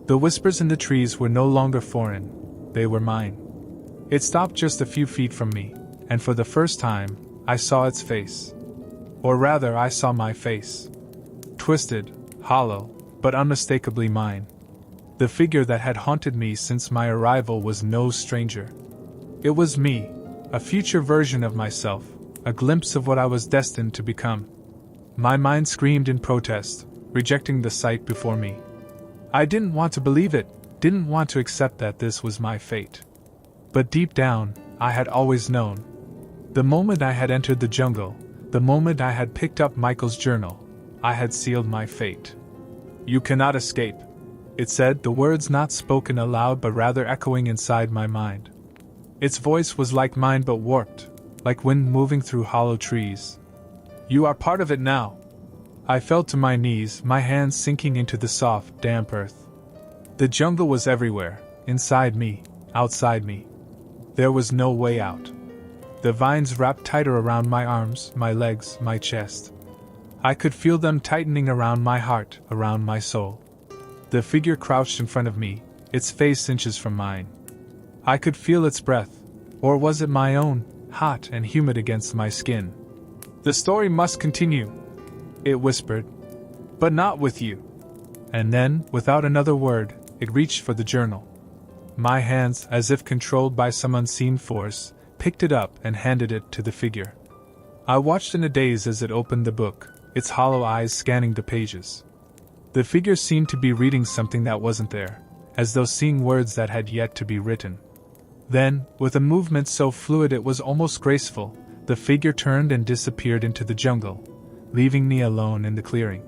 The whispers in the trees were no longer foreign, they were mine. It stopped just a few feet from me, and for the first time, I saw its face. Or rather, I saw my face. Twisted, hollow, but unmistakably mine. The figure that had haunted me since my arrival was no stranger. It was me, a future version of myself, a glimpse of what I was destined to become. My mind screamed in protest, rejecting the sight before me. I didn't want to believe it, didn't want to accept that this was my fate. But deep down, I had always known. The moment I had entered the jungle, the moment I had picked up Michael's journal, I had sealed my fate. "You cannot escape," it said, the words not spoken aloud but rather echoing inside my mind. Its voice was like mine but warped, like wind moving through hollow trees. "You are part of it now." I fell to my knees, my hands sinking into the soft, damp earth. The jungle was everywhere, inside me, outside me. There was no way out. The vines wrapped tighter around my arms, my legs, my chest. I could feel them tightening around my heart, around my soul. The figure crouched in front of me, its face inches from mine. I could feel its breath, or was it my own, hot and humid against my skin? "The story must continue," it whispered. "But not with you." And then, without another word, it reached for the journal. My hands, as if controlled by some unseen force, picked it up and handed it to the figure. I watched in a daze as it opened the book, its hollow eyes scanning the pages. The figure seemed to be reading something that wasn't there, as though seeing words that had yet to be written. Then, with a movement so fluid it was almost graceful, the figure turned and disappeared into the jungle, leaving me alone in the clearing.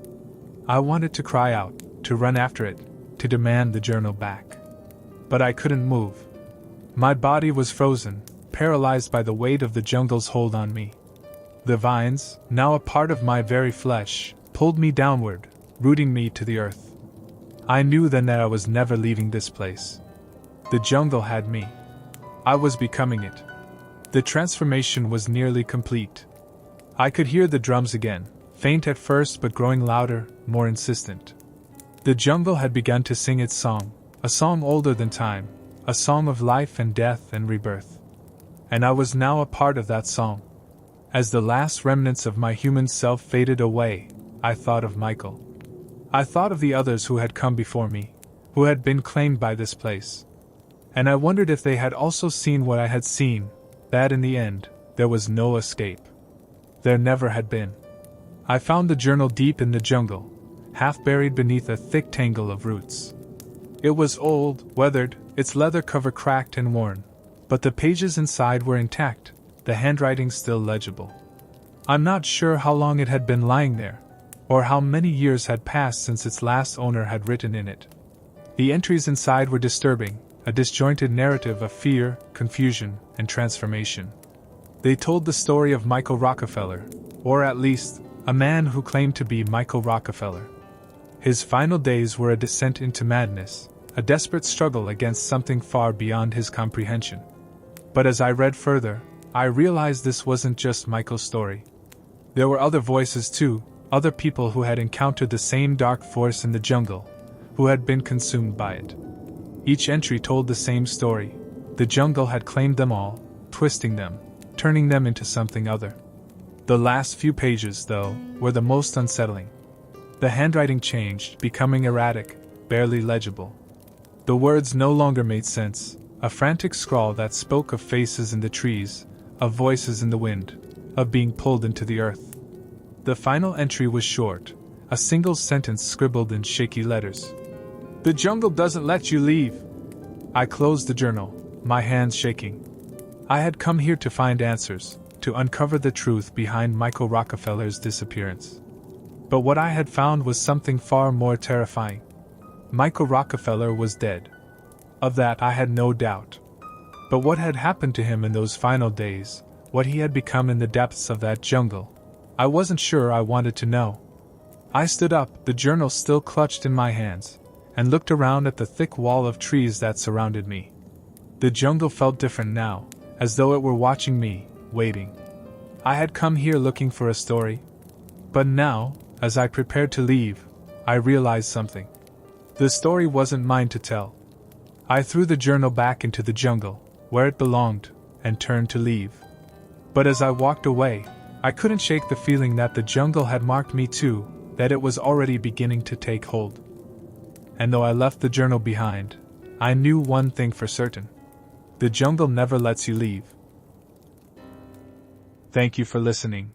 I wanted to cry out, to run after it, to demand the journal back. But I couldn't move. My body was frozen, paralyzed by the weight of the jungle's hold on me. The vines, now a part of my very flesh, pulled me downward, rooting me to the earth. I knew then that I was never leaving this place. The jungle had me. I was becoming it. The transformation was nearly complete. I could hear the drums again, faint at first but growing louder, more insistent. The jungle had begun to sing its song, a song older than time, a song of life and death and rebirth. And I was now a part of that song. As the last remnants of my human self faded away, I thought of Michael. I thought of the others who had come before me, who had been claimed by this place. And I wondered if they had also seen what I had seen, that in the end, there was no escape. There never had been. I found the journal deep in the jungle, half buried beneath a thick tangle of roots. It was old, weathered, its leather cover cracked and worn, but the pages inside were intact, the handwriting still legible. I'm not sure how long it had been lying there, or how many years had passed since its last owner had written in it. The entries inside were disturbing, a disjointed narrative of fear, confusion, and transformation. They told the story of Michael Rockefeller, or at least, a man who claimed to be Michael Rockefeller. His final days were a descent into madness, a desperate struggle against something far beyond his comprehension. But as I read further, I realized this wasn't just Michael's story. There were other voices too, other people who had encountered the same dark force in the jungle, who had been consumed by it. Each entry told the same story. The jungle had claimed them all, twisting them, turning them into something other. The last few pages, though, were the most unsettling. The handwriting changed, becoming erratic, barely legible. The words no longer made sense, a frantic scrawl that spoke of faces in the trees, of voices in the wind, of being pulled into the earth. The final entry was short, a single sentence scribbled in shaky letters. "The jungle doesn't let you leave." I closed the journal, my hands shaking. I had come here to find answers, to uncover the truth behind Michael Rockefeller's disappearance. But what I had found was something far more terrifying. Michael Rockefeller was dead. Of that I had no doubt. But what had happened to him in those final days, what he had become in the depths of that jungle, I wasn't sure I wanted to know. I stood up, the journal still clutched in my hands, and looked around at the thick wall of trees that surrounded me. The jungle felt different now, as though it were watching me, waiting. I had come here looking for a story, But now, as I prepared to leave, I realized something. The story wasn't mine to tell. I threw the journal back into the jungle, where it belonged, and turned to leave. But as I walked away, I couldn't shake the feeling that the jungle had marked me too, that it was already beginning to take hold. And though I left the journal behind, I knew one thing for certain. The jungle never lets you leave. Thank you for listening.